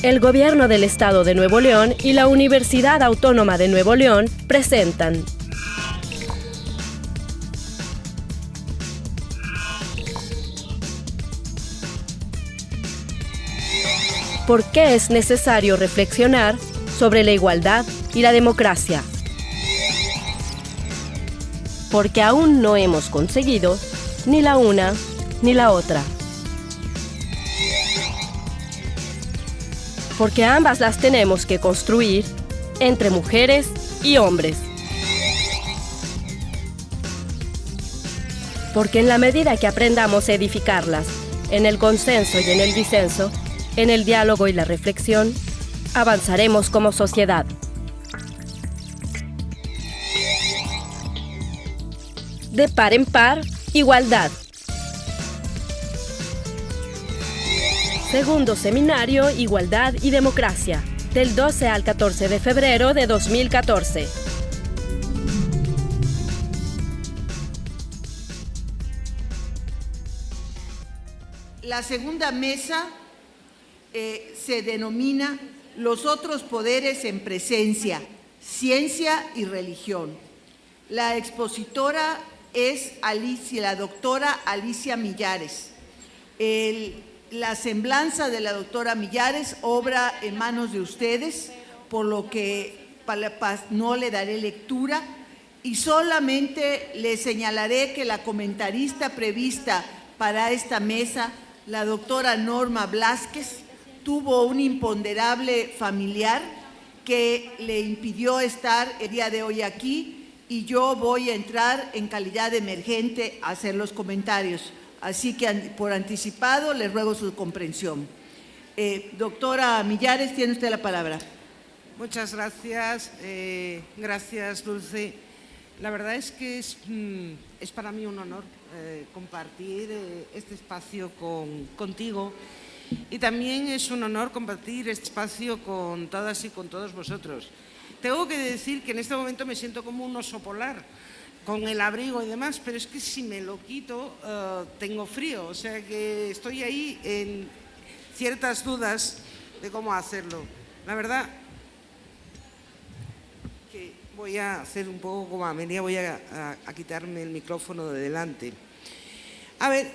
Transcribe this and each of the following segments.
El Gobierno del Estado de Nuevo León y la Universidad Autónoma de Nuevo León presentan ¿Por qué es necesario reflexionar sobre la igualdad y la democracia? Porque aún no hemos conseguido ni la una ni la otra. Porque ambas las tenemos que construir entre mujeres y hombres. Porque en la medida que aprendamos a edificarlas, en el consenso y en el disenso, en el diálogo y la reflexión, avanzaremos como sociedad. De par en par, igualdad. Segundo Seminario Igualdad y Democracia, del 12 al 14 de febrero de 2014. La segunda mesa se denomina Los otros poderes en presencia, ciencia y religión. La expositora es la doctora Alicia Millares. La semblanza de la doctora Millares obra en manos de ustedes, por lo que no le daré lectura y solamente le señalaré que la comentarista prevista para esta mesa, la doctora Norma Blázquez, tuvo un imponderable familiar que le impidió estar el día de hoy aquí y yo voy a entrar en calidad de emergente a hacer los comentarios. Así que por anticipado les ruego su comprensión. Doctora Millares, tiene usted la palabra. Muchas gracias. Gracias, Dulce. La verdad es que es para mí un honor compartir este espacio contigo y también es un honor compartir este espacio con todas y con todos vosotros. Tengo que decir que en este momento me siento como un oso polar, con el abrigo y demás, pero es que si me lo quito tengo frío, o sea que estoy ahí en ciertas dudas de cómo hacerlo. La verdad que voy a hacer un poco como Amelia, voy a quitarme el micrófono de delante. A ver,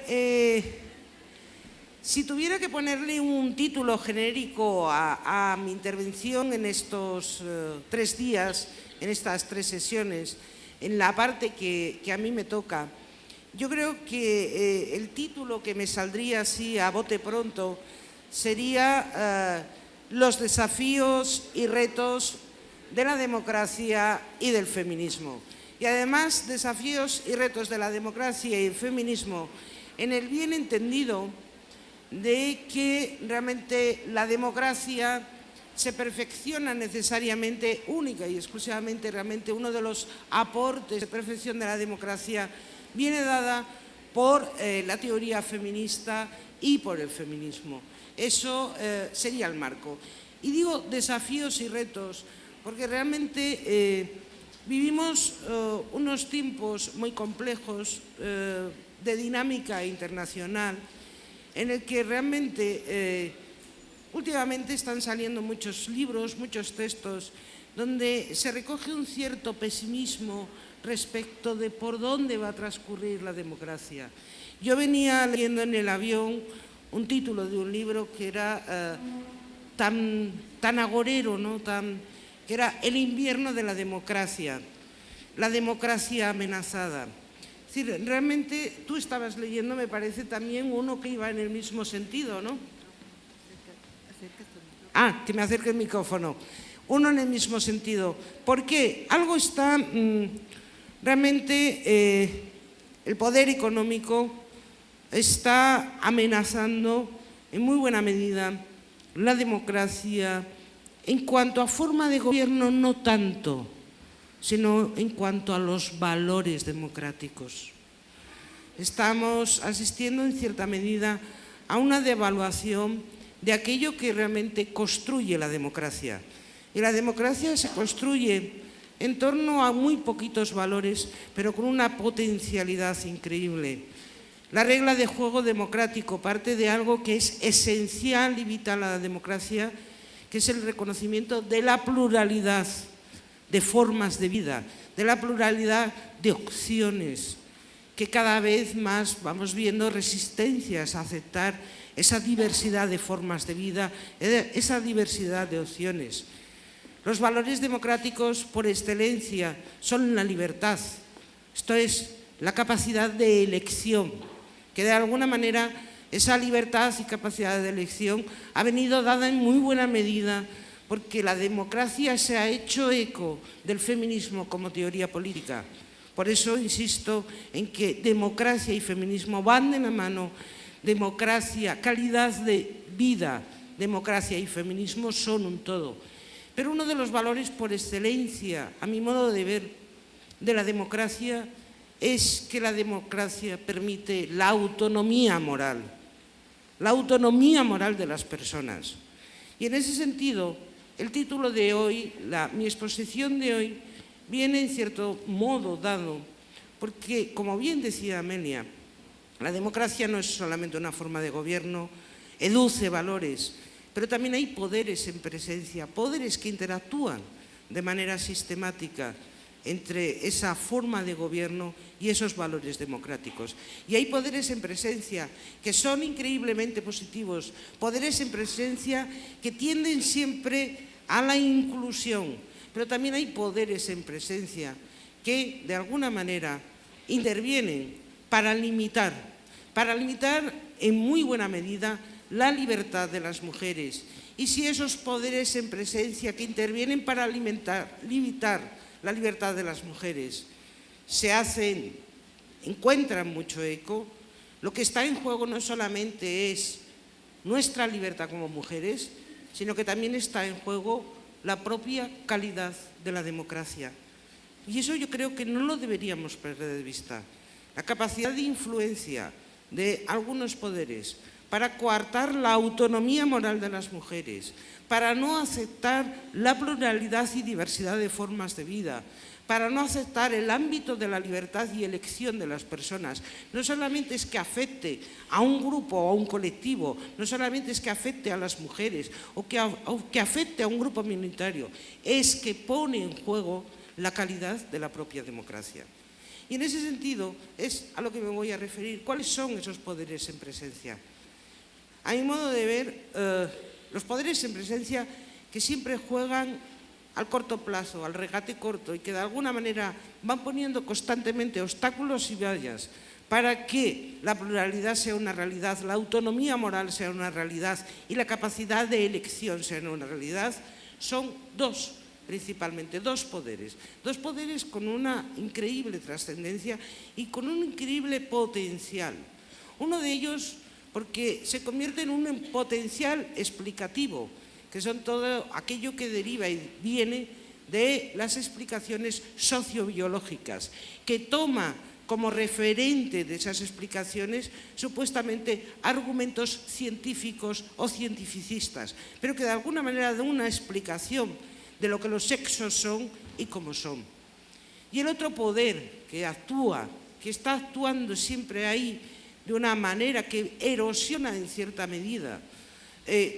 si tuviera que ponerle un título genérico a mi intervención en estos 3 días, en estas 3 sesiones, en la parte que a mí me toca, yo creo que el título que me saldría así a bote pronto sería los desafíos y retos de la democracia y del feminismo. Y además, desafíos y retos de la democracia y el feminismo en el bien entendido de que realmente la democracia se perfecciona necesariamente, única y exclusivamente, realmente uno de los aportes de perfección de la democracia viene dada por la teoría feminista y por el feminismo. Eso sería el marco. Y digo desafíos y retos porque realmente vivimos unos tiempos muy complejos de dinámica internacional en el que realmente últimamente están saliendo muchos libros, muchos textos, donde se recoge un cierto pesimismo respecto de por dónde va a transcurrir la democracia. Yo venía leyendo en el avión un título de un libro que era tan agorero, ¿no? Que era El invierno de la democracia amenazada. Es decir, realmente tú estabas leyendo, me parece también uno que iba en el mismo sentido, ¿no? Que me acerque el micrófono. Uno en el mismo sentido. ¿Por qué? Algo está realmente el poder económico está amenazando en muy buena medida la democracia en cuanto a forma de gobierno, no tanto, sino en cuanto a los valores democráticos. Estamos asistiendo en cierta medida a una devaluación de aquello que realmente construye la democracia. Y la democracia se construye en torno a muy poquitos valores, pero con una potencialidad increíble. La regla de juego democrático parte de algo que es esencial y vital a la democracia que es el reconocimiento de la pluralidad de formas de vida, de la pluralidad de opciones, que cada vez más vamos viendo resistencias a aceptar esa diversidad de formas de vida, esa diversidad de opciones. Los valores democráticos por excelencia son la libertad, esto es, la capacidad de elección, que de alguna manera esa libertad y capacidad de elección ha venido dada en muy buena medida porque la democracia se ha hecho eco del feminismo como teoría política. Por eso insisto en que democracia y feminismo van de la mano. Democracia, calidad de vida, democracia y feminismo son un todo. Pero uno de los valores por excelencia, a mi modo de ver, de la democracia es que la democracia permite la autonomía moral de las personas. Y en ese sentido, el título de hoy, mi exposición de hoy, viene en cierto modo dado, porque, como bien decía Amelia, la democracia no es solamente una forma de gobierno, educe valores, pero también hay poderes en presencia, poderes que interactúan de manera sistemática entre esa forma de gobierno y esos valores democráticos. Y hay poderes en presencia que son increíblemente positivos, poderes en presencia que tienden siempre a la inclusión, pero también hay poderes en presencia que de alguna manera intervienen para limitar en muy buena medida la libertad de las mujeres. Y si esos poderes en presencia que intervienen para limitar la libertad de las mujeres encuentran mucho eco, lo que está en juego no solamente es nuestra libertad como mujeres, sino que también está en juego la propia calidad de la democracia. Y eso yo creo que no lo deberíamos perder de vista. La capacidad de influencia de algunos poderes para coartar la autonomía moral de las mujeres, para no aceptar la pluralidad y diversidad de formas de vida, para no aceptar el ámbito de la libertad y elección de las personas. No solamente es que afecte a un grupo o a un colectivo, no solamente es que afecte a las mujeres o que afecte a un grupo minoritario, es que pone en juego la calidad de la propia democracia. Y en ese sentido es a lo que me voy a referir. ¿Cuáles son esos poderes en presencia? A mi modo de ver, los poderes en presencia que siempre juegan al corto plazo, al regate corto, y que de alguna manera van poniendo constantemente obstáculos y vallas para que la pluralidad sea una realidad, la autonomía moral sea una realidad y la capacidad de elección sea una realidad, son principalmente dos poderes con una increíble trascendencia y con un increíble potencial. Uno de ellos porque se convierte en un potencial explicativo, que son todo aquello que deriva y viene de las explicaciones sociobiológicas, que toma como referente de esas explicaciones supuestamente argumentos científicos o cientificistas, pero que de alguna manera dan una explicación de lo que los sexos son y cómo son. Y el otro poder que está actuando siempre ahí de una manera que erosiona en cierta medida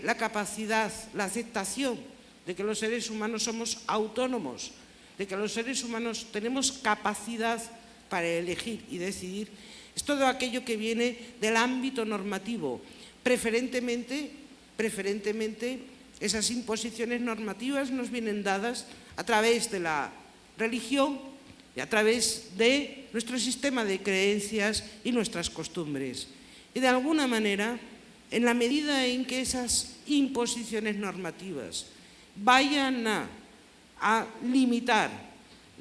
la capacidad, la aceptación de que los seres humanos somos autónomos, de que los seres humanos tenemos capacidad para elegir y decidir, es todo aquello que viene del ámbito normativo. Preferentemente, esas imposiciones normativas nos vienen dadas a través de la religión y a través de nuestro sistema de creencias y nuestras costumbres. Y de alguna manera, en la medida en que esas imposiciones normativas vayan a limitar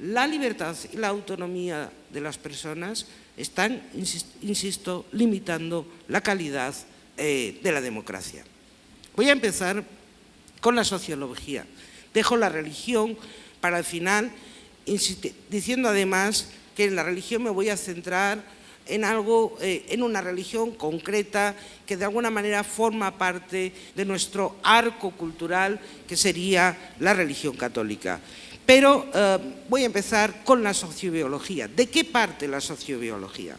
la libertad y la autonomía de las personas, están, insisto, limitando la calidad de la democracia. Voy a empezar con la sociología. Dejo la religión para el final, diciendo además que en la religión me voy a centrar en una religión concreta que de alguna manera forma parte de nuestro arco cultural, que sería la religión católica. Pero voy a empezar con la sociobiología. ¿De qué parte la sociobiología?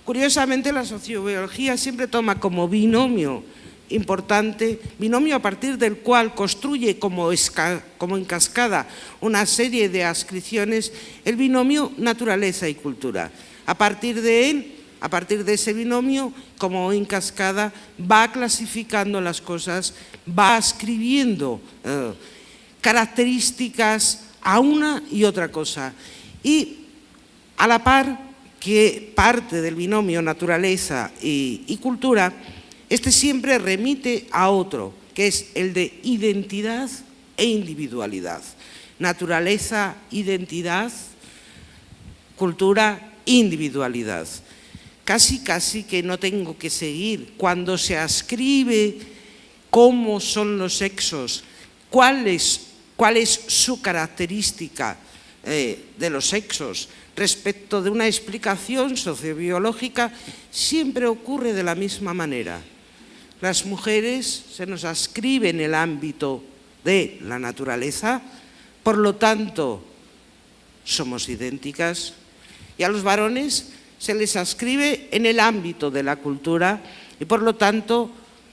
Curiosamente, la sociobiología siempre toma como binomio importante, binomio a partir del cual construye como en cascada una serie de adscripciones, el binomio naturaleza y cultura. A partir de él, a partir de ese binomio, como en cascada, va clasificando las cosas, va ascribiendo características a una y otra cosa. Y a la par que parte del binomio naturaleza y cultura, este siempre remite a otro, que es el de identidad e individualidad. Naturaleza, identidad, cultura, individualidad. Casi que no tengo que seguir cuando se ascribe cómo son los sexos, cuál es su característica de los sexos respecto de una explicación sociobiológica, siempre ocurre de la misma manera. Las mujeres se nos ascribe en el ámbito de la naturaleza, por lo tanto somos idénticas, y a los varones se les ascribe en el ámbito de la cultura y por lo tanto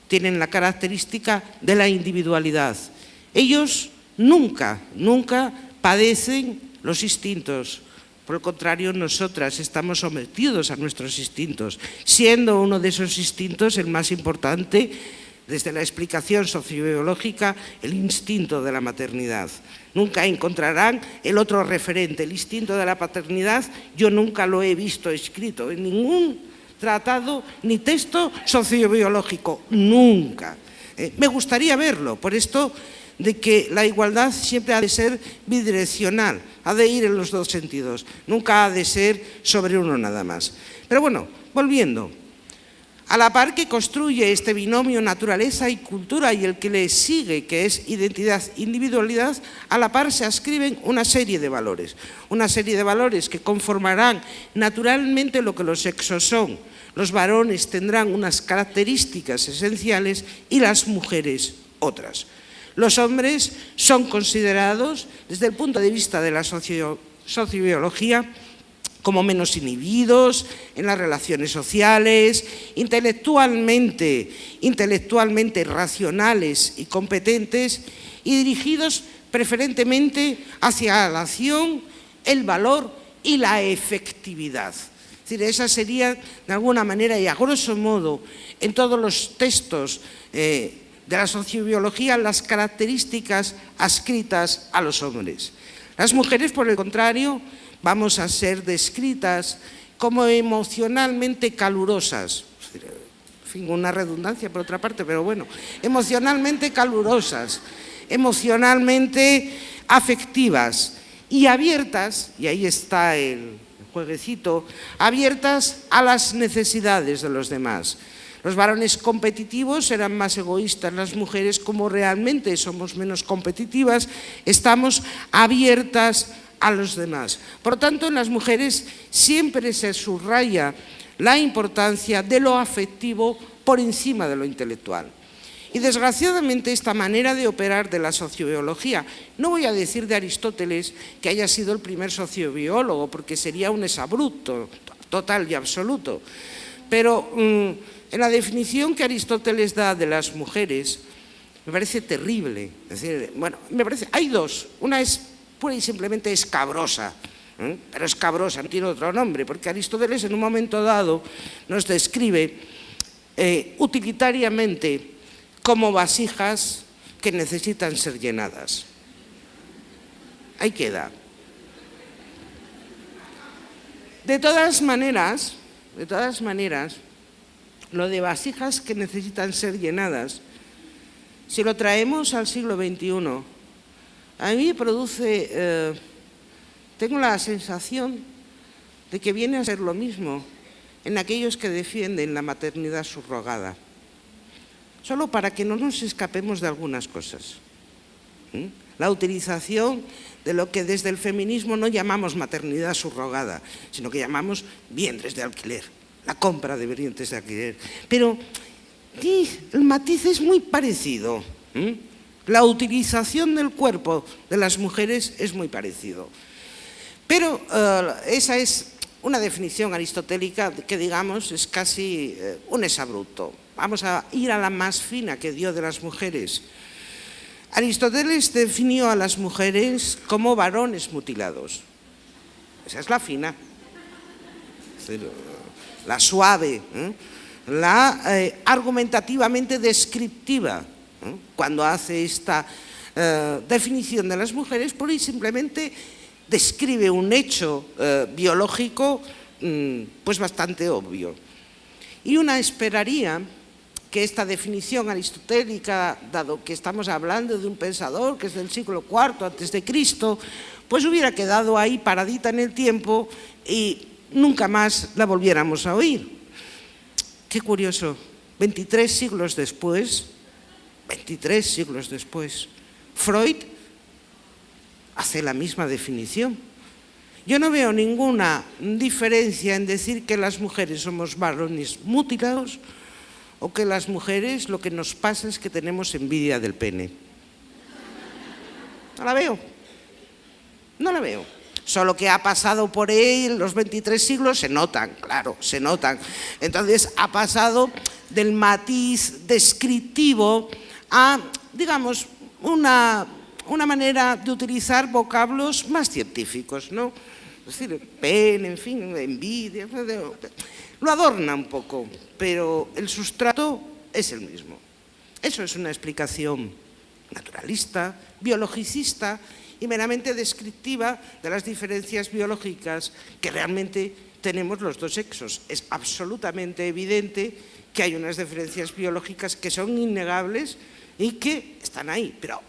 tienen la característica de la individualidad. Ellos nunca padecen los instintos. Por el contrario, nosotras estamos sometidos a nuestros instintos, siendo uno de esos instintos el más importante, desde la explicación sociobiológica, el instinto de la maternidad. Nunca encontrarán el otro referente, el instinto de la paternidad. Yo nunca lo he visto escrito en ningún tratado ni texto sociobiológico, nunca. Me gustaría verlo, por esto de que la igualdad siempre ha de ser bidireccional, ha de ir en los dos sentidos, nunca ha de ser sobre uno nada más. Pero bueno, volviendo, a la par que construye este binomio naturaleza y cultura y el que le sigue, que es identidad-individualidad, a la par se ascriben una serie de valores que conformarán naturalmente lo que los sexos son. Los varones tendrán unas características esenciales y las mujeres otras. Los hombres son considerados, desde el punto de vista de la sociobiología, como menos inhibidos en las relaciones sociales, intelectualmente racionales y competentes, y dirigidos preferentemente hacia la acción, el valor y la efectividad. Es decir, esas serían, de alguna manera y a grosso modo, en todos los textos de la sociobiología, las características adscritas a los hombres. Las mujeres, por el contrario, vamos a ser descritas como emocionalmente calurosas. En fin, una redundancia por otra parte, pero bueno, emocionalmente calurosas, emocionalmente afectivas y abiertas, y ahí está el jueguecito, abiertas a las necesidades de los demás. Los varones competitivos serán más egoístas, las mujeres, como realmente somos menos competitivas, estamos abiertas a los demás. Por tanto, en las mujeres siempre se subraya la importancia de lo afectivo por encima de lo intelectual. Y desgraciadamente esta manera de operar de la sociobiología, no voy a decir de Aristóteles que haya sido el primer sociobiólogo, porque sería un exabrupto total y absoluto, pero en la definición que Aristóteles da de las mujeres me parece terrible. Es decir, bueno, hay dos. Una es pura y simplemente escabrosa, pero escabrosa, no tiene otro nombre, porque Aristóteles en un momento dado nos describe utilitariamente como vasijas que necesitan ser llenadas. Ahí queda. De todas maneras, lo de vasijas que necesitan ser llenadas, si lo traemos al siglo XXI, a mí me produce, tengo la sensación de que viene a ser lo mismo en aquellos que defienden la maternidad subrogada, solo para que no nos escapemos de algunas cosas. La utilización de lo que desde el feminismo no llamamos maternidad subrogada, sino que llamamos vientres de alquiler, la compra de vientres de alquiler. Pero el matiz es muy parecido. La utilización del cuerpo de las mujeres es muy parecido. Pero esa es una definición aristotélica que, digamos, es casi un exabrupto. vamos a ir a la más fina que dio de las mujeres. Aristóteles definió a las mujeres como varones mutilados. Esa es la fina, la suave, la argumentativamente descriptiva. Cuando hace esta definición de las mujeres, por ahí simplemente describe un hecho biológico pues bastante obvio. Y una esperaría que esta definición aristotélica, dado que estamos hablando de un pensador que es del siglo IV a.C., pues hubiera quedado ahí paradita en el tiempo y nunca más la volviéramos a oír. Qué curioso, 23 siglos después, Freud hace la misma definición. Yo no veo ninguna diferencia en decir que las mujeres somos varones mutilados o que las mujeres lo que nos pasa es que tenemos envidia del pene. No la veo. Solo que ha pasado por él los 23 siglos, se notan, claro, se notan. Entonces ha pasado del matiz descriptivo a, digamos, una manera de utilizar vocablos más científicos, ¿no? Es decir, pene, en fin, envidia, lo adorna un poco, pero el sustrato es el mismo. Eso es una explicación naturalista, biologicista y meramente descriptiva de las diferencias biológicas que realmente tenemos los dos sexos. Es absolutamente evidente que hay unas diferencias biológicas que son innegables y que están ahí, pero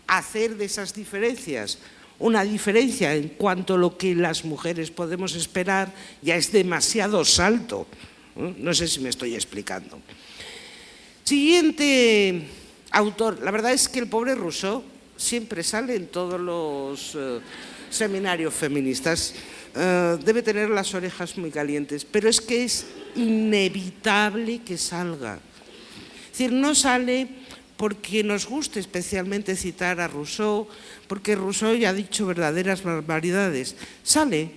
hacer de esas diferencias una diferencia en cuanto a lo que las mujeres podemos esperar ya es demasiado salto. No sé si me estoy explicando. Siguiente autor. La verdad es que el pobre Rousseau siempre sale en todos los seminarios feministas. Debe tener las orejas muy calientes, pero es que es inevitable que salga. Es decir, no sale porque nos guste especialmente citar a Rousseau, porque Rousseau ya ha dicho verdaderas barbaridades. Sale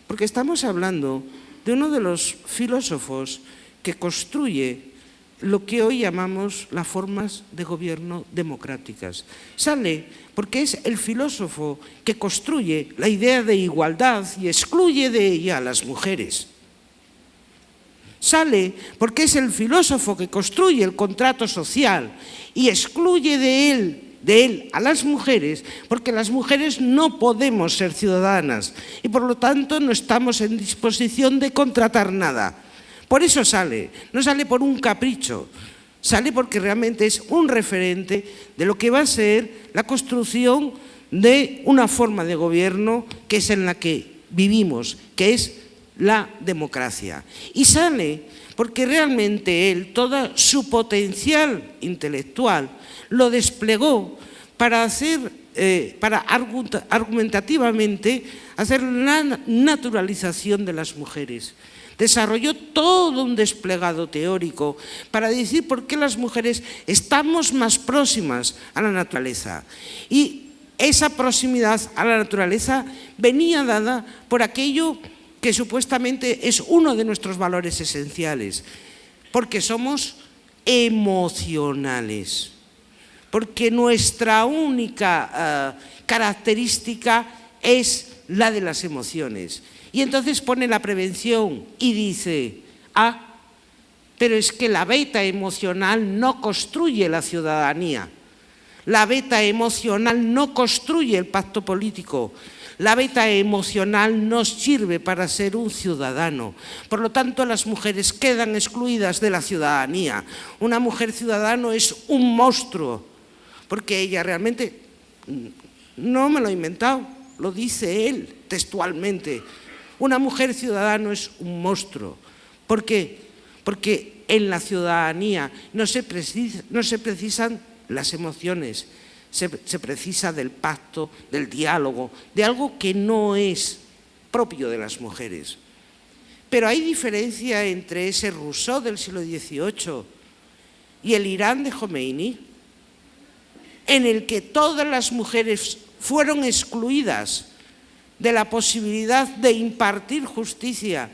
porque estamos hablando de uno de los filósofos que construye lo que hoy llamamos las formas de gobierno democráticas. Sale porque es el filósofo que construye la idea de igualdad y excluye de ella a las mujeres. Sale porque es el filósofo que construye el contrato social y excluye de él a las mujeres, porque las mujeres no podemos ser ciudadanas y por lo tanto no estamos en disposición de contratar nada. Por eso sale, no sale por un capricho, sale porque realmente es un referente de lo que va a ser la construcción de una forma de gobierno que es en la que vivimos, que es la democracia. Y sale porque realmente él, todo su potencial intelectual, lo desplegó para argumentativamente hacer la naturalización de las mujeres. Desarrolló todo un desplegado teórico para decir por qué las mujeres estamos más próximas a la naturaleza. Y esa proximidad a la naturaleza venía dada por aquello que supuestamente es uno de nuestros valores esenciales, porque somos emocionales, porque nuestra única característica es la de las emociones. Y entonces pone la prevención y dice, pero es que la beta emocional no construye la ciudadanía, la beta emocional no construye el pacto político, la beta emocional nos sirve para ser un ciudadano. Por lo tanto, las mujeres quedan excluidas de la ciudadanía. Una mujer ciudadano es un monstruo, porque ella realmente, no me lo he inventado, lo dice él textualmente. Una mujer ciudadano es un monstruo. ¿Por qué? Porque en la ciudadanía no se precisan las emociones, se precisa del pacto, del diálogo, de algo que no es propio de las mujeres. Pero hay diferencia entre ese Rousseau del siglo XVIII y el Irán de Jomeini, en el que todas las mujeres fueron excluidas de la posibilidad de impartir justicia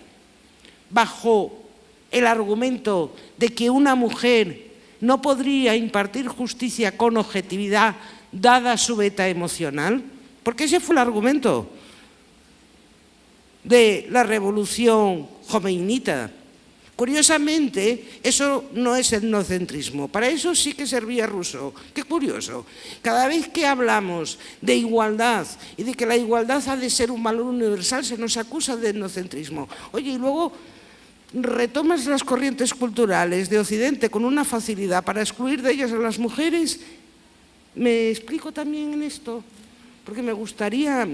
bajo el argumento de que una mujer no podría impartir justicia con objetividad dada su beta emocional? Porque ese fue el argumento de la revolución jomeinita. Curiosamente, eso no es etnocentrismo, para eso sí que servía Rousseau. Qué curioso, cada vez que hablamos de igualdad y de que la igualdad ha de ser un valor universal, se nos acusa de etnocentrismo. Oye, y luego retomas las corrientes culturales de Occidente con una facilidad para excluir de ellas a las mujeres. ¿Me explico también en esto? Porque me gustaría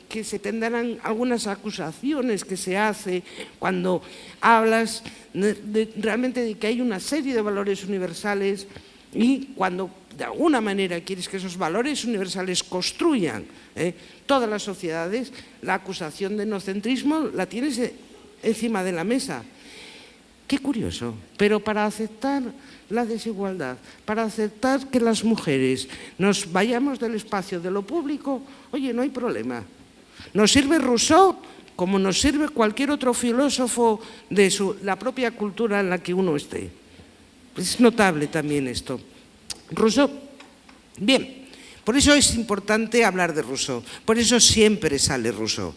que se tendieran algunas acusaciones que se hace cuando hablas realmente de que hay una serie de valores universales y cuando de alguna manera quieres que esos valores universales construyan todas las sociedades, la acusación de etnocentrismo la tienes encima de la mesa. Qué curioso, pero para aceptar la desigualdad, para aceptar que las mujeres nos vayamos del espacio de lo público, oye, no hay problema. Nos sirve Rousseau como nos sirve cualquier otro filósofo de la propia cultura en la que uno esté. Es notable también esto. Rousseau, bien, por eso es importante hablar de Rousseau, por eso siempre sale Rousseau,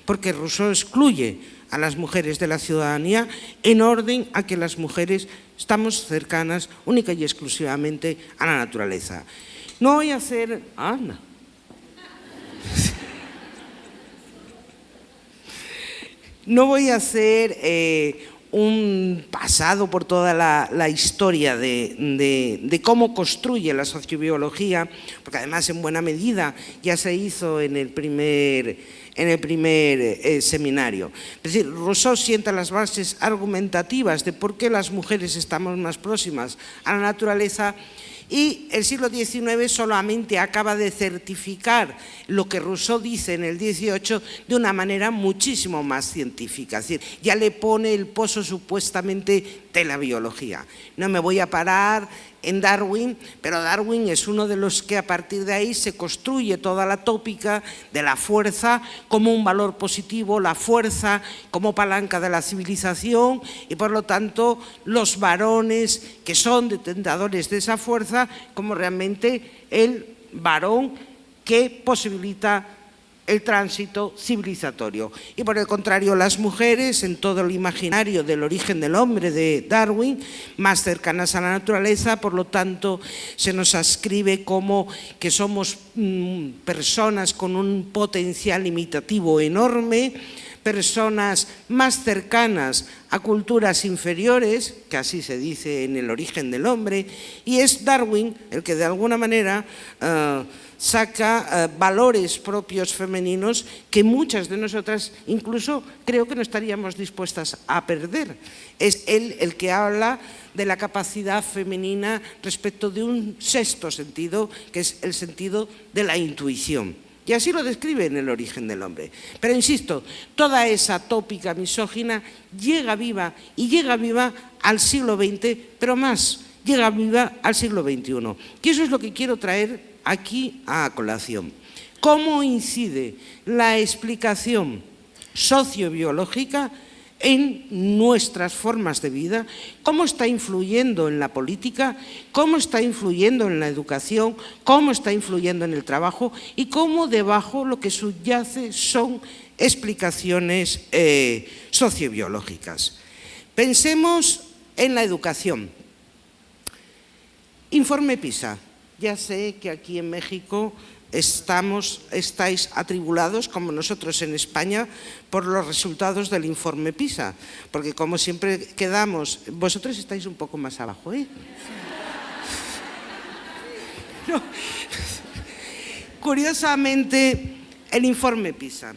porque Rousseau excluye a las mujeres de la ciudadanía en orden a que las mujeres estamos cercanas única y exclusivamente a la naturaleza. No voy a hacer... Anda. No voy a hacer un pasado por toda la historia de cómo construye la sociobiología, porque además en buena medida ya se hizo en el primer seminario. Es decir, Rousseau sienta las bases argumentativas de por qué las mujeres estamos más próximas a la naturaleza y el siglo XIX solamente acaba de certificar lo que Rousseau dice en el XVIII de una manera muchísimo más científica. Es decir, ya le pone el pozo supuestamente de la biología. No me voy a parar en Darwin, pero Darwin es uno de los que a partir de ahí se construye toda la tópica de la fuerza como un valor positivo, la fuerza como palanca de la civilización y por lo tanto los varones que son detentadores de esa fuerza como realmente el varón que posibilita el tránsito civilizatorio. Y por el contrario, las mujeres, en todo el imaginario del origen del hombre de Darwin, más cercanas a la naturaleza, por lo tanto, se nos ascribe como que somos personas con un potencial imitativo enorme, personas más cercanas a culturas inferiores, que así se dice en el origen del hombre, y es Darwin el que de alguna manera saca valores propios femeninos que muchas de nosotras incluso creo que no estaríamos dispuestas a perder. Es él el que habla de la capacidad femenina respecto de un sexto sentido, que es el sentido de la intuición. Y así lo describe en el origen del hombre. Pero insisto, toda esa tópica misógina llega viva y llega viva al siglo XX, pero más, llega viva al siglo XXI. Y eso es lo que quiero traer aquí a colación. ¿Cómo incide la explicación sociobiológica en nuestras formas de vida? ¿Cómo está influyendo en la política? ¿Cómo está influyendo en la educación? ¿Cómo está influyendo en el trabajo? Y cómo debajo lo que subyace son explicaciones sociobiológicas. Pensemos en la educación. Informe PISA. Ya sé que aquí en México estáis atribulados, como nosotros en España, por los resultados del informe PISA, porque como siempre quedamos, vosotros estáis un poco más abajo, ¿eh? No. Curiosamente, el informe PISA.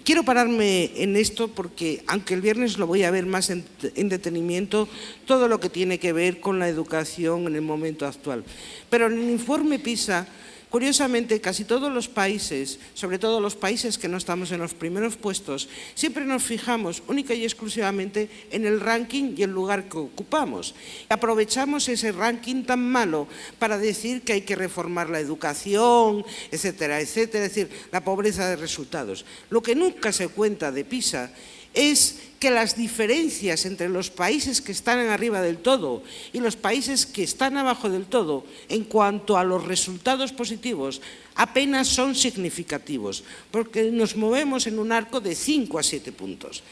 Quiero pararme en esto porque, aunque el viernes lo voy a ver más en detenimiento, todo lo que tiene que ver con la educación en el momento actual. Pero en el informe PISA, curiosamente, casi todos los países, sobre todo los países que no estamos en los primeros puestos, siempre nos fijamos única y exclusivamente en el ranking y el lugar que ocupamos. Aprovechamos ese ranking tan malo para decir que hay que reformar la educación, etcétera, etcétera, es decir, la pobreza de resultados. Lo que nunca se cuenta de PISA es que las diferencias entre los países que están arriba del todo y los países que están abajo del todo en cuanto a los resultados positivos apenas son significativos, porque nos movemos en un arco de 5 a 7 puntos.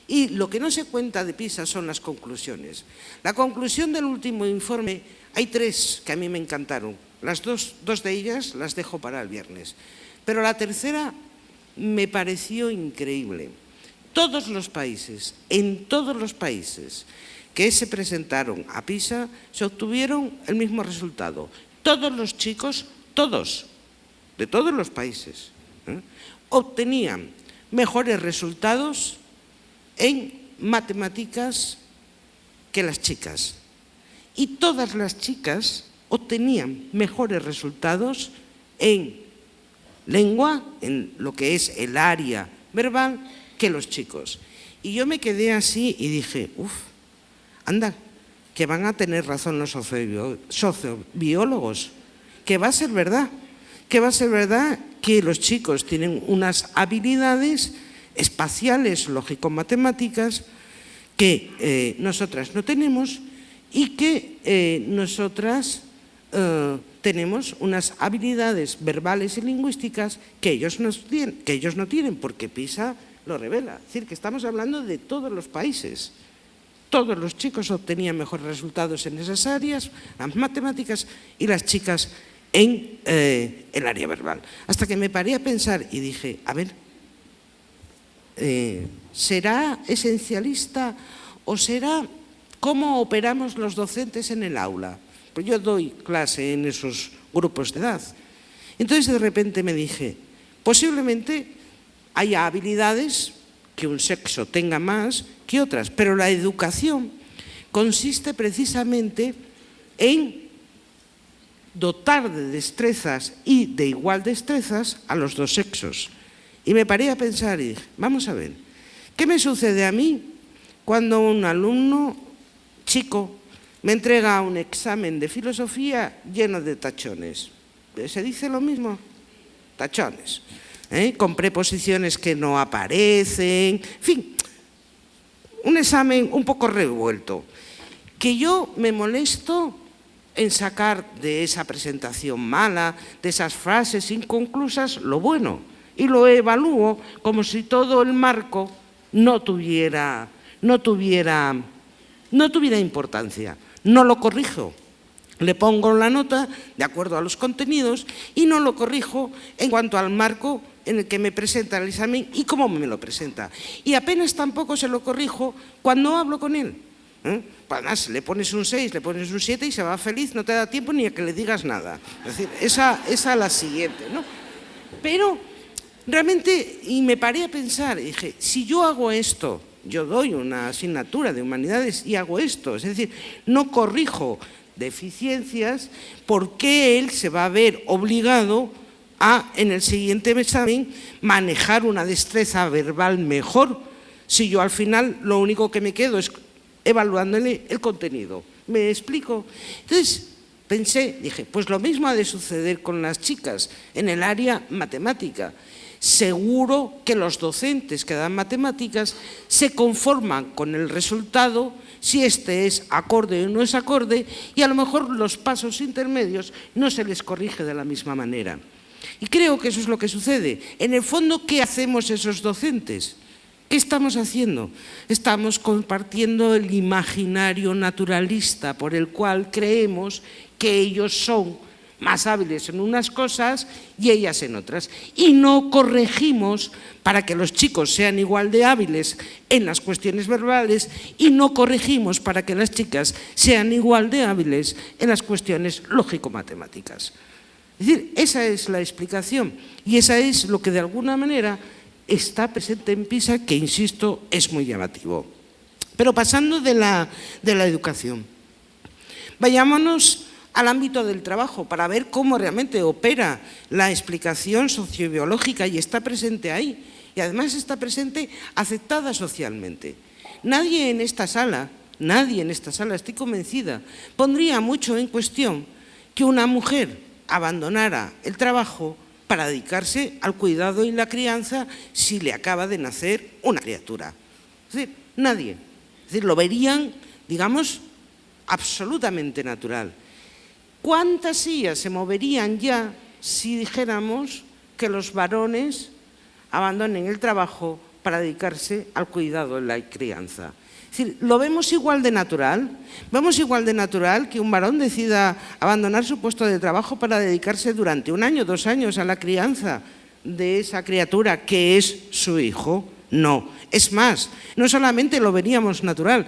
Y lo que no se cuenta de PISA son las conclusiones. La conclusión del último informe, hay 3 que a mí me encantaron. Las dos de ellas las dejo para el viernes. Pero la tercera me pareció increíble. Todos los países, en todos los países que se presentaron a PISA, se obtuvieron el mismo resultado. Todos los chicos, todos, de todos los países, obtenían mejores resultados en matemáticas que las chicas. Y todas las chicas obtenían mejores resultados en lengua, en lo que es el área verbal, que los chicos. Y yo me quedé así y dije, anda, que van a tener razón los sociobiólogos, que va a ser verdad, que los chicos tienen unas habilidades espaciales, lógico-matemáticas, que nosotras no tenemos y que nosotras tenemos unas habilidades verbales y lingüísticas que ellos no tienen, porque PISA lo revela. Es decir, que estamos hablando de todos los países. Todos los chicos obtenían mejores resultados en esas áreas, las matemáticas, y las chicas en el área verbal. Hasta que me paré a pensar y dije, a ver, ¿será esencialista o será cómo operamos los docentes en el aula? Pues yo doy clase en esos grupos de edad. Entonces de repente me dije, posiblemente haya habilidades que un sexo tenga más que otras, pero la educación consiste precisamente en dotar de destrezas y de igual destrezas a los dos sexos. Y me paré a pensar y dije, vamos a ver, ¿qué me sucede a mí cuando un alumno chico me entrega un examen de filosofía lleno de tachones? ¿Se dice lo mismo? Tachones. Con preposiciones que no aparecen, en fin, un examen un poco revuelto, que yo me molesto en sacar de esa presentación mala, de esas frases inconclusas, lo bueno, y lo evalúo como si todo el marco no tuviera importancia. No lo corrijo, le pongo la nota de acuerdo a los contenidos y no lo corrijo en cuanto al marco en el que me presenta el examen y cómo me lo presenta. Y apenas tampoco se lo corrijo cuando hablo con él. Además, le pones un 6, le pones un 7 y se va feliz, no te da tiempo ni a que le digas nada. Es decir, esa la siguiente, ¿no? Pero realmente, y me paré a pensar, y dije, si yo hago esto, yo doy una asignatura de humanidades y hago esto, es decir, no corrijo deficiencias, ¿por qué él se va a ver obligado a, en el siguiente examen, manejar una destreza verbal mejor, si yo al final lo único que me quedo es evaluándole el contenido? ¿Me explico? Entonces pensé, dije, pues lo mismo ha de suceder con las chicas en el área matemática. Seguro que los docentes que dan matemáticas se conforman con el resultado, si este es acorde o no es acorde, y a lo mejor los pasos intermedios no se les corrige de la misma manera. Y creo que eso es lo que sucede. En el fondo, ¿qué hacemos esos docentes? ¿Qué estamos haciendo? Estamos compartiendo el imaginario naturalista por el cual creemos que ellos son más hábiles en unas cosas y ellas en otras. Y no corregimos para que los chicos sean igual de hábiles en las cuestiones verbales y no corregimos para que las chicas sean igual de hábiles en las cuestiones lógico-matemáticas. Es decir, esa es la explicación y esa es lo que de alguna manera está presente en PISA, que, insisto, es muy llamativo. Pero pasando de la educación, vayámonos al ámbito del trabajo para ver cómo realmente opera la explicación sociobiológica, y está presente ahí, y además está presente aceptada socialmente. Nadie en esta sala, estoy convencida, pondría mucho en cuestión que una mujer abandonara el trabajo para dedicarse al cuidado y la crianza si le acaba de nacer una criatura. Es decir, nadie. Es decir, lo verían, digamos, absolutamente natural. ¿Cuántas sillas se moverían ya si dijéramos que los varones abandonen el trabajo para dedicarse al cuidado de la crianza? Es decir, lo vemos igual de natural. Vemos igual de natural que un varón decida abandonar su puesto de trabajo para dedicarse durante 1 año, 2 años a la crianza de esa criatura que es su hijo. No. Es más, no solamente lo veríamos natural,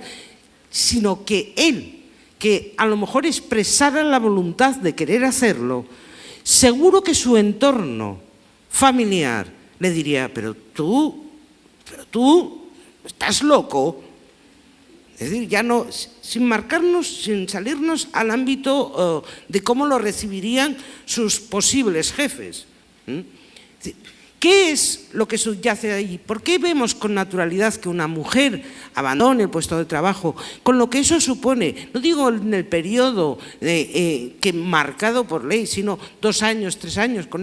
sino que él, que a lo mejor expresara la voluntad de querer hacerlo, seguro que su entorno familiar le diría, pero tú estás loco. Es decir, ya no, sin marcarnos, sin salirnos al ámbito de cómo lo recibirían sus posibles jefes. ¿Qué es lo que subyace ahí? ¿Por qué vemos con naturalidad que una mujer abandone el puesto de trabajo? Con lo que eso supone, no digo en el periodo que marcado por ley, sino 2 años, 3 años, con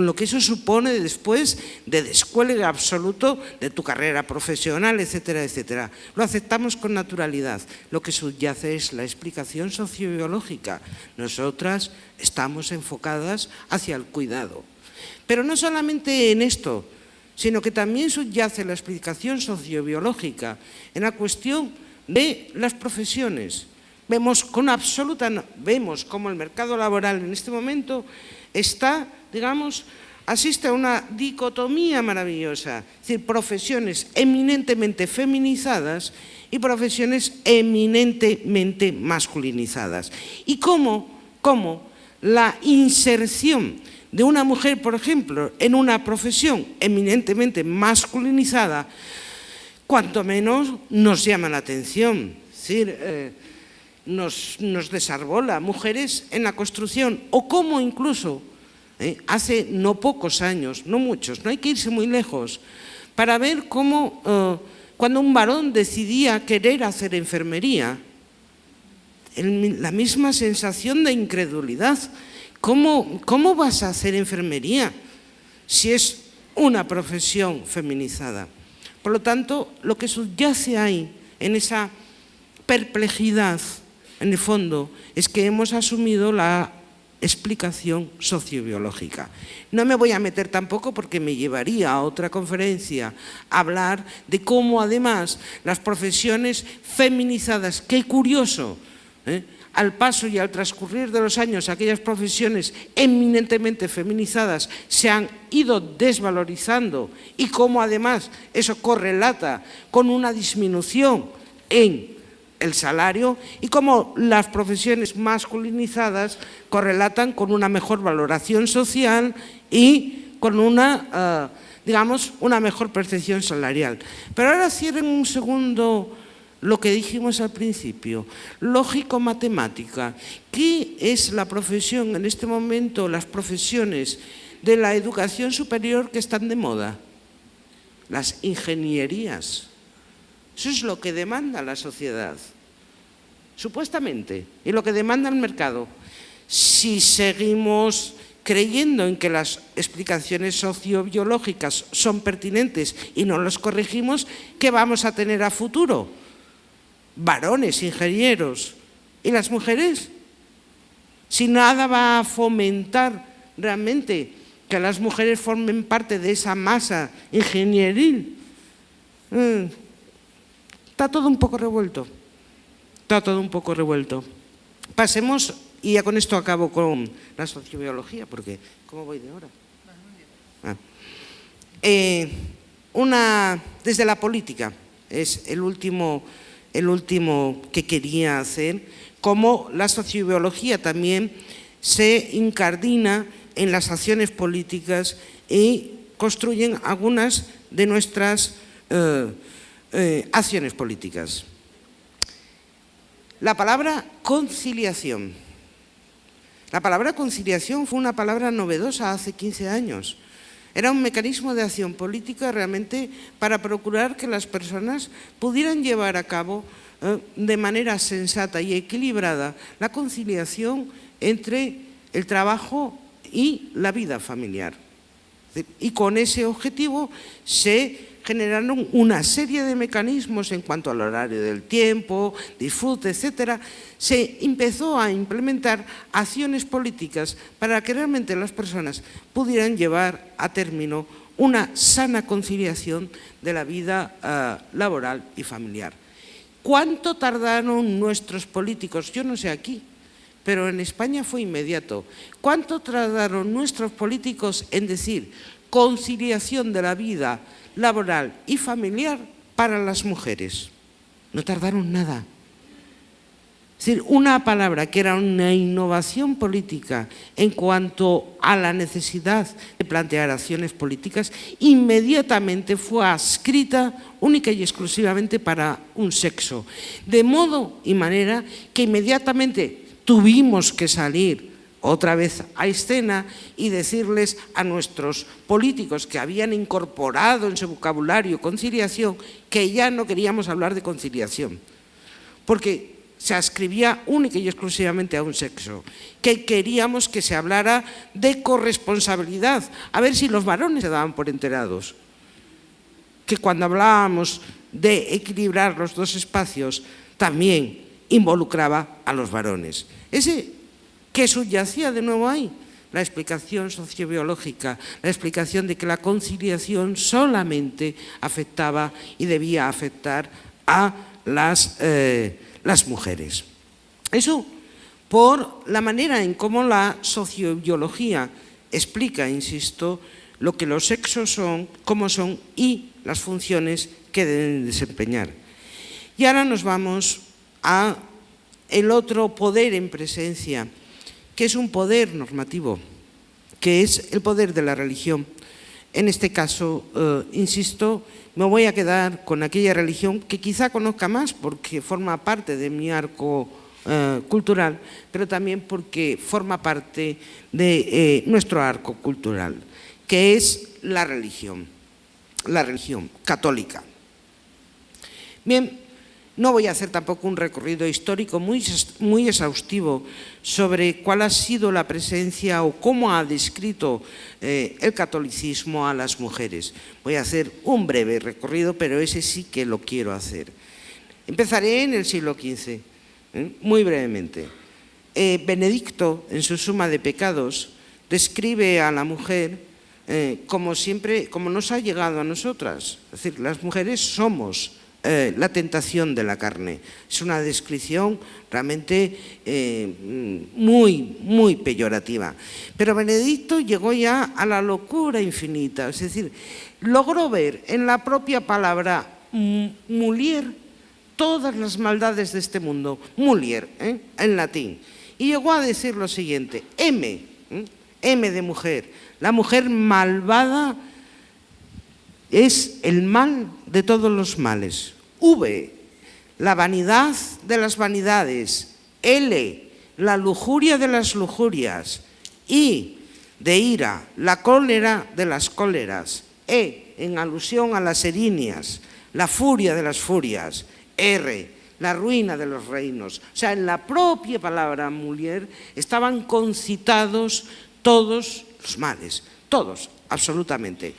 lo que eso supone después de descuelgue absoluto de tu carrera profesional, etcétera, etcétera. Lo aceptamos con naturalidad. Lo que subyace es la explicación sociobiológica. Nosotras estamos enfocadas hacia el cuidado. Pero no solamente en esto, sino que también subyace la explicación sociobiológica en la cuestión de las profesiones. Vemos cómo el mercado laboral en este momento está, digamos, asiste a una dicotomía maravillosa, es decir, profesiones eminentemente feminizadas y profesiones eminentemente masculinizadas. Y cómo la inserción de una mujer, por ejemplo, en una profesión eminentemente masculinizada, cuanto menos nos llama la atención. Es decir, nos desarbola. Mujeres en la construcción, o como incluso hace no pocos años, no muchos, no hay que irse muy lejos, para ver cómo cuando un varón decidía querer hacer enfermería, la misma sensación de incredulidad. ¿Cómo vas a hacer enfermería si es una profesión feminizada? Por lo tanto, lo que subyace ahí, en esa perplejidad, en el fondo, es que hemos asumido la explicación sociobiológica. No me voy a meter tampoco, porque me llevaría a otra conferencia, a hablar de cómo además las profesiones feminizadas, qué curioso, al paso y al transcurrir de los años, aquellas profesiones eminentemente feminizadas se han ido desvalorizando y cómo además eso correlata con una disminución en el salario y cómo las profesiones masculinizadas correlatan con una mejor valoración social y con una mejor percepción salarial. Pero ahora cierren un segundo lo que dijimos al principio, lógico-matemática. ¿Qué es la profesión en este momento, las profesiones de la educación superior que están de moda? Las ingenierías. Eso es lo que demanda la sociedad, supuestamente, y lo que demanda el mercado. Si seguimos creyendo en que las explicaciones sociobiológicas son pertinentes y no las corregimos, ¿qué vamos a tener a futuro? Varones, ingenieros, ¿y las mujeres? Si nada va a fomentar realmente que las mujeres formen parte de esa masa ingenieril, está todo un poco revuelto. Pasemos, y ya con esto acabo con la sociobiología, porque ¿cómo voy de hora? Desde la política, es el último que quería hacer, cómo la sociobiología también se incardina en las acciones políticas y construyen algunas de nuestras acciones políticas. La palabra conciliación. La palabra conciliación fue una palabra novedosa hace 15 años. Era un mecanismo de acción política realmente para procurar que las personas pudieran llevar a cabo de manera sensata y equilibrada la conciliación entre el trabajo y la vida familiar. Y con ese objetivo se generaron una serie de mecanismos en cuanto al horario del tiempo, disfrute, etcétera. Se empezó a implementar acciones políticas para que realmente las personas pudieran llevar a término una sana conciliación de la vida laboral y familiar. ¿Cuánto tardaron nuestros políticos? Yo no sé aquí, pero en España fue inmediato. ¿Cuánto tardaron nuestros políticos en decir conciliación de la vida laboral y familiar para las mujeres? No tardaron nada. Es decir, una palabra que era una innovación política en cuanto a la necesidad de plantear acciones políticas, inmediatamente fue adscrita única y exclusivamente para un sexo. De modo y manera que inmediatamente tuvimos que salir otra vez a escena y decirles a nuestros políticos que habían incorporado en su vocabulario conciliación que ya no queríamos hablar de conciliación, porque se adscribía única y exclusivamente a un sexo, que queríamos que se hablara de corresponsabilidad, a ver si los varones se daban por enterados, que cuando hablábamos de equilibrar los dos espacios también involucraba a los varones. Ese que subyacía de nuevo ahí, la explicación sociobiológica, la explicación de que la conciliación solamente afectaba y debía afectar a las mujeres. Eso por la manera en cómo la sociobiología explica, insisto, lo que los sexos son, cómo son y las funciones que deben desempeñar. Y ahora nos vamos a el otro poder en presencia, que es un poder normativo, que es el poder de la religión. En este caso, insisto, me voy a quedar con aquella religión que quizá conozca más porque forma parte de mi arco cultural, pero también porque forma parte de nuestro arco cultural, que es la religión católica. Bien, no voy a hacer tampoco un recorrido histórico muy exhaustivo sobre cuál ha sido la presencia o cómo ha descrito el catolicismo a las mujeres. Voy a hacer un breve recorrido, pero ese sí que lo quiero hacer. Empezaré en el siglo XV, muy brevemente. Benedicto, en su Suma de Pecados, describe a la mujer como siempre, como nos ha llegado a nosotras. Es decir, las mujeres somos la tentación de la carne. Es una descripción realmente muy peyorativa. Pero Benedicto llegó ya a la locura infinita, es decir, logró ver en la propia palabra mulier todas las maldades de este mundo, mulier, en latín, y llegó a decir lo siguiente: M de mujer, la mujer malvada es el mal de todos los males. V, la vanidad de las vanidades. L, la lujuria de las lujurias. I, de ira, la cólera de las cóleras. E, en alusión a las erinias, la furia de las furias. R, la ruina de los reinos. O sea, en la propia palabra mulier estaban concitados todos los males, todos, absolutamente.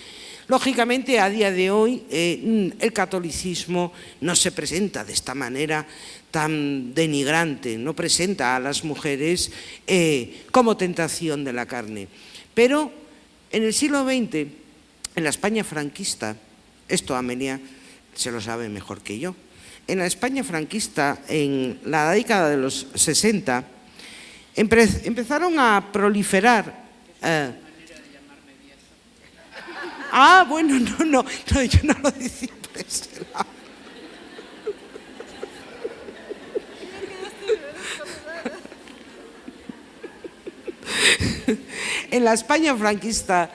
Lógicamente, a día de hoy, el catolicismo no se presenta de esta manera tan denigrante, no presenta a las mujeres como tentación de la carne. Pero en el siglo XX, en la España franquista, esto Amelia se lo sabe mejor que yo, en la España franquista, en la década de los 60, empezaron a proliferar... bueno, no, yo no lo decía por ese lado. En la España franquista,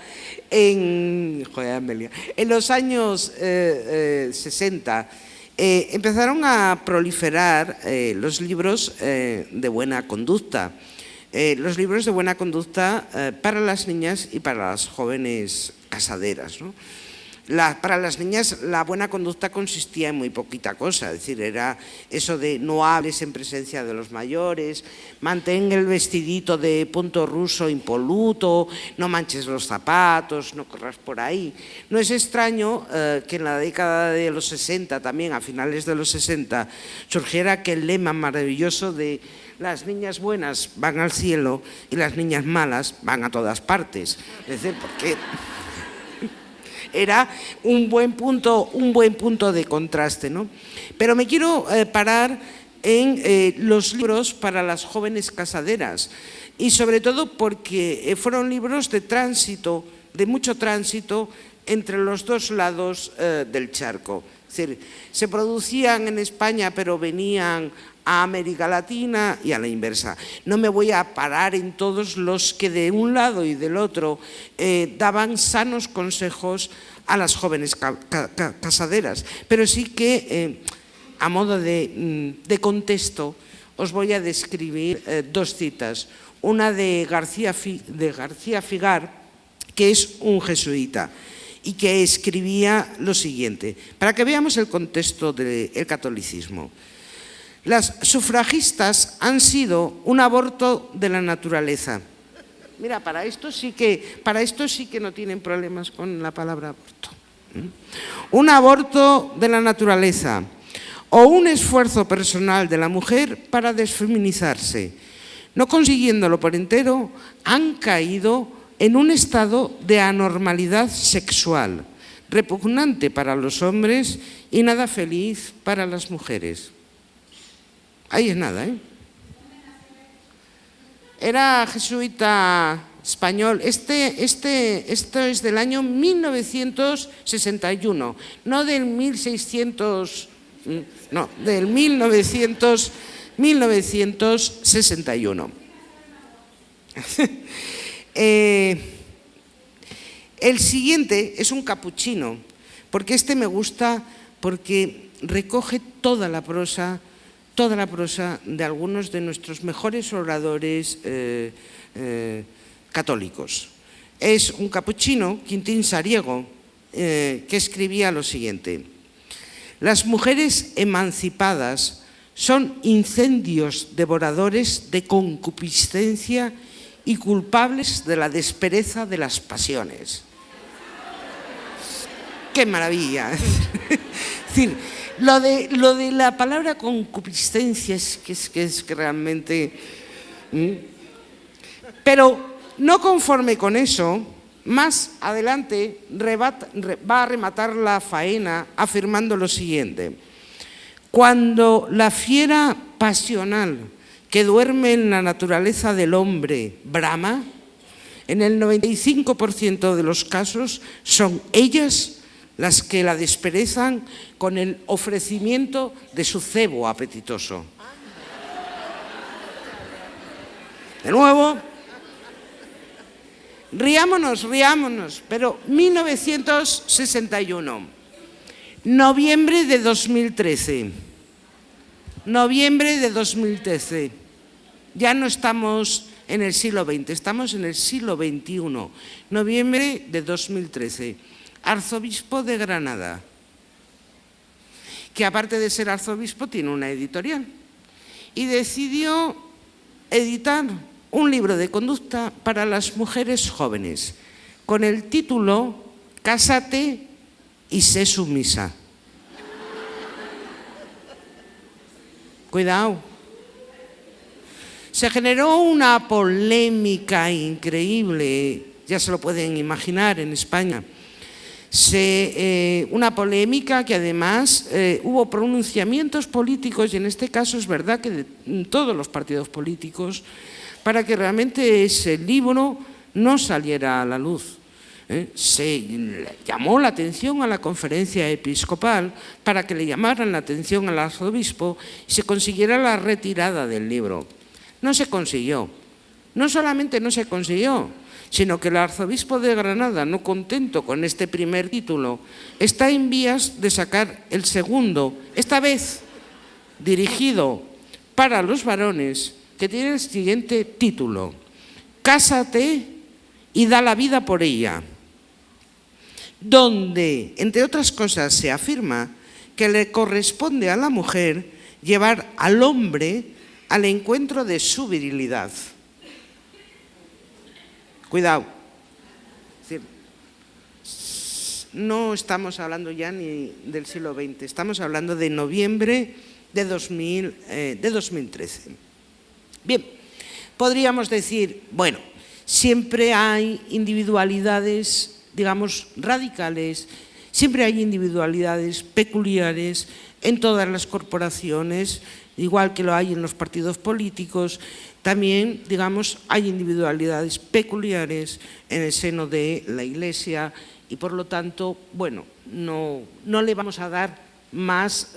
en los años 60, empezaron a proliferar los libros de buena conducta. Los libros de buena conducta para las niñas y para las jóvenes casaderas, ¿no? Para las niñas la buena conducta consistía en muy poquita cosa, es decir, era eso de no hables en presencia de los mayores, mantén el vestidito de punto ruso impoluto, no manches los zapatos, no corras por ahí. No es extraño que en la década de los 60, también a finales de los 60, surgiera aquel lema maravilloso de las niñas buenas van al cielo y las niñas malas van a todas partes. Es decir, porque era un buen punto de contraste, ¿no? Pero me quiero parar en los libros para las jóvenes casaderas y sobre todo porque fueron libros de tránsito, de mucho tránsito entre los dos lados del charco. Es decir, se producían en España pero venían a América Latina y a la inversa. No me voy a parar en todos los que de un lado y del otro daban sanos consejos a las jóvenes casaderas, pero sí que a modo de contexto os voy a describir dos citas. Una de García Figar, que es un jesuita y que escribía lo siguiente, para que veamos el contexto del catolicismo. Las sufragistas han sido un aborto de la naturaleza. Mira, para esto sí que no tienen problemas con la palabra aborto. Un aborto de la naturaleza o un esfuerzo personal de la mujer para desfeminizarse. No consiguiéndolo por entero, han caído en un estado de anormalidad sexual, repugnante para los hombres y nada feliz para las mujeres. Ahí es nada, ¿eh? Era jesuita español. Esto es del año 1961, no del 1600, no, del 1961. El siguiente es un capuchino, porque este me gusta porque recoge toda la prosa de algunos de nuestros mejores oradores católicos. Es un capuchino, Quintín Sariego, que escribía lo siguiente: las mujeres emancipadas son incendios devoradores de concupiscencia y culpables de la despereza de las pasiones. ¡Qué maravilla! Es decir, lo de la palabra concupiscencia es que realmente... Pero no conforme con eso, más adelante va a rematar la faena afirmando lo siguiente: cuando la fiera pasional que duerme en la naturaleza del hombre brama, en el 95% de los casos son ellas las que la desperezan con el ofrecimiento de su cebo apetitoso. De nuevo, riámonos, pero 1961, noviembre de 2013, ya no estamos en el siglo XX, estamos en el siglo XXI, noviembre de 2013, arzobispo de Granada, que aparte de ser arzobispo tiene una editorial, y decidió editar un libro de conducta para las mujeres jóvenes, con el título Cásate y sé sumisa. Cuidado. Se generó una polémica increíble, ya se lo pueden imaginar, en España. Una polémica que además hubo pronunciamientos políticos, y en este caso es verdad que de todos los partidos políticos, para que realmente ese libro no saliera a la luz. Se llamó la atención a la conferencia episcopal para que le llamaran la atención al arzobispo y se consiguiera la retirada del libro. No se consiguió. No solamente no se consiguió, sino que el arzobispo de Granada, no contento con este primer título, está en vías de sacar el segundo, esta vez dirigido para los varones, que tiene el siguiente título: Cásate y da la vida por ella. donde, entre otras cosas, se afirma que le corresponde a la mujer llevar al hombre al encuentro de su virilidad. Cuidado. Es decir, no estamos hablando ya ni del siglo XX, estamos hablando de noviembre de 2013. Bien, podríamos decir, bueno, siempre hay individualidades, digamos, radicales, siempre hay individualidades peculiares en todas las corporaciones, igual que lo hay en los partidos políticos. También, digamos, hay individualidades peculiares en el seno de la Iglesia y, por lo tanto, bueno, no le vamos a dar más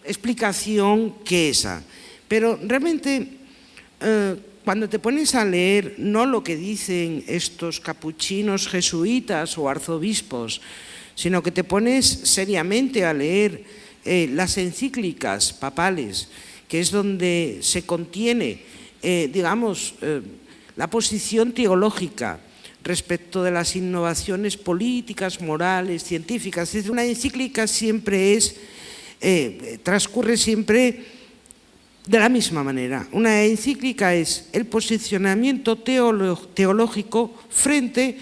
explicación que esa. Pero realmente, cuando te pones a leer no lo que dicen estos capuchinos jesuitas o arzobispos, sino que te pones seriamente a leer las encíclicas papales, que es donde se contiene, digamos, la posición teológica respecto de las innovaciones políticas, morales, científicas. Es decir, una encíclica siempre transcurre siempre de la misma manera. Una encíclica es el posicionamiento teológico frente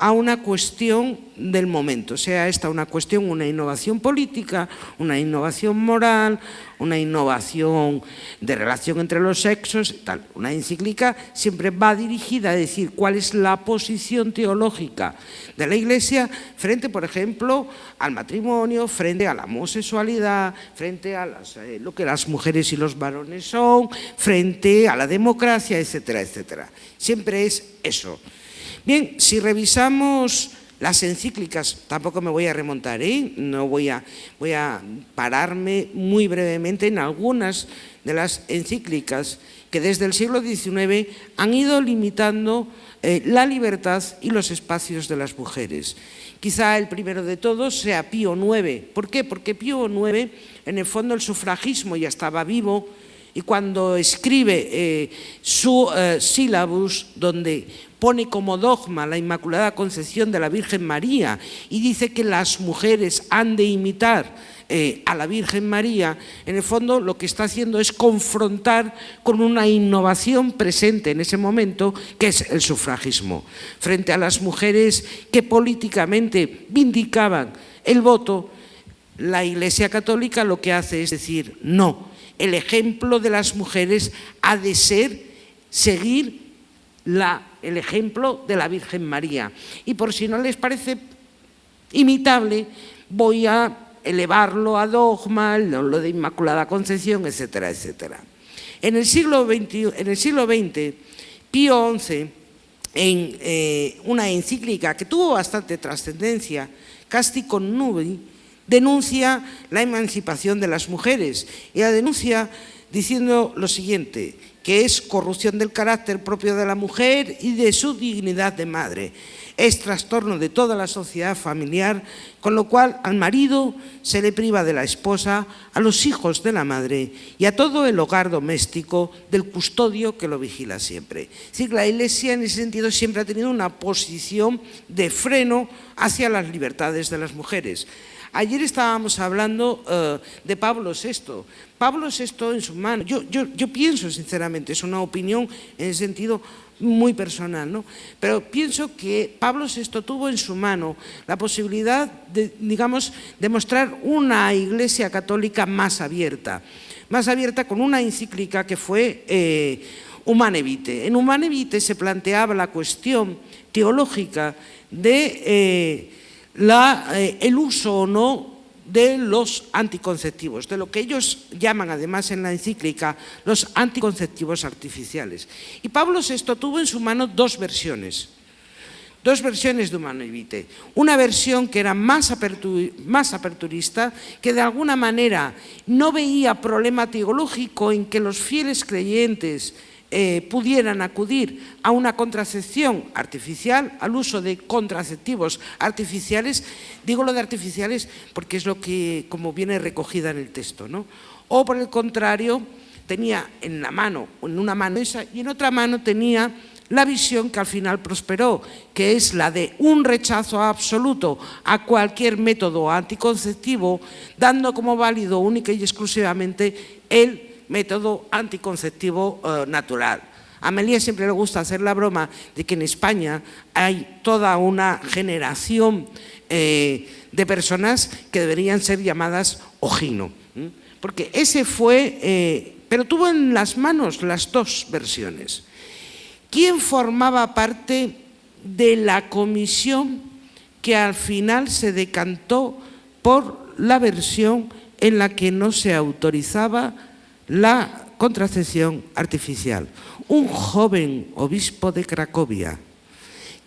a una cuestión del momento, sea esta una cuestión, una innovación política, una innovación moral, una innovación de relación entre los sexos, tal. Una encíclica siempre va dirigida a decir cuál es la posición teológica de la Iglesia frente, por ejemplo, al matrimonio, frente a la homosexualidad, frente a lo que las mujeres y los varones son, frente a la democracia, etcétera, etcétera. Siempre es eso. Bien, si revisamos las encíclicas, tampoco me voy a remontar, no voy a pararme muy brevemente en algunas de las encíclicas que desde el siglo XIX han ido limitando la libertad y los espacios de las mujeres. Quizá el primero de todos sea Pío IX. ¿Por qué? Porque Pío IX, en el fondo, el sufragismo ya estaba vivo, y cuando escribe su sílabus, donde pone como dogma la Inmaculada Concepción de la Virgen María y dice que las mujeres han de imitar a la Virgen María, en el fondo lo que está haciendo es confrontar con una innovación presente en ese momento, que es el sufragismo. Frente a las mujeres que políticamente vindicaban el voto, la Iglesia Católica lo que hace es decir, no, el ejemplo de las mujeres ha de seguir el ejemplo de la Virgen María. Y por si no les parece imitable, voy a elevarlo a dogma, lo de Inmaculada Concepción, etcétera, etcétera. En el siglo XX, Pío XI, en una encíclica que tuvo bastante trascendencia, Casti Connubii, denuncia la emancipación de las mujeres y la denuncia diciendo lo siguiente, que es corrupción del carácter propio de la mujer y de su dignidad de madre. Es trastorno de toda la sociedad familiar, con lo cual al marido se le priva de la esposa, a los hijos de la madre y a todo el hogar doméstico del custodio que lo vigila siempre. Es decir, la Iglesia en ese sentido siempre ha tenido una posición de freno hacia las libertades de las mujeres. Ayer estábamos hablando de Pablo VI. Pablo VI en su mano, yo pienso sinceramente, es una opinión en el sentido muy personal, ¿no? Pero pienso que Pablo VI tuvo en su mano la posibilidad de, digamos, de mostrar una Iglesia católica más abierta con una encíclica que fue Humanae Vitae. En Humanae Vitae se planteaba la cuestión teológica de el uso o no de los anticonceptivos, de lo que ellos llaman además en la encíclica los anticonceptivos artificiales. Y Pablo VI tuvo en su mano dos versiones de Humanae Vitae. Una versión que era más aperturista, que de alguna manera no veía problema teológico en que los fieles creyentes pudieran acudir a una contracepción artificial, al uso de contraceptivos artificiales. Digo lo de artificiales porque es lo que como viene recogida en el texto, ¿no? O por el contrario, tenía en una mano esa y en otra mano tenía la visión que al final prosperó, que es la de un rechazo absoluto a cualquier método anticonceptivo, dando como válido única y exclusivamente el método anticonceptivo natural. A Amelia siempre le gusta hacer la broma de que en España hay toda una generación de personas que deberían ser llamadas ojino, porque ese fue, pero tuvo en las manos las dos versiones. ¿Quién formaba parte de la comisión que al final se decantó por la versión en la que no se autorizaba la contracepción artificial? Un joven obispo de Cracovia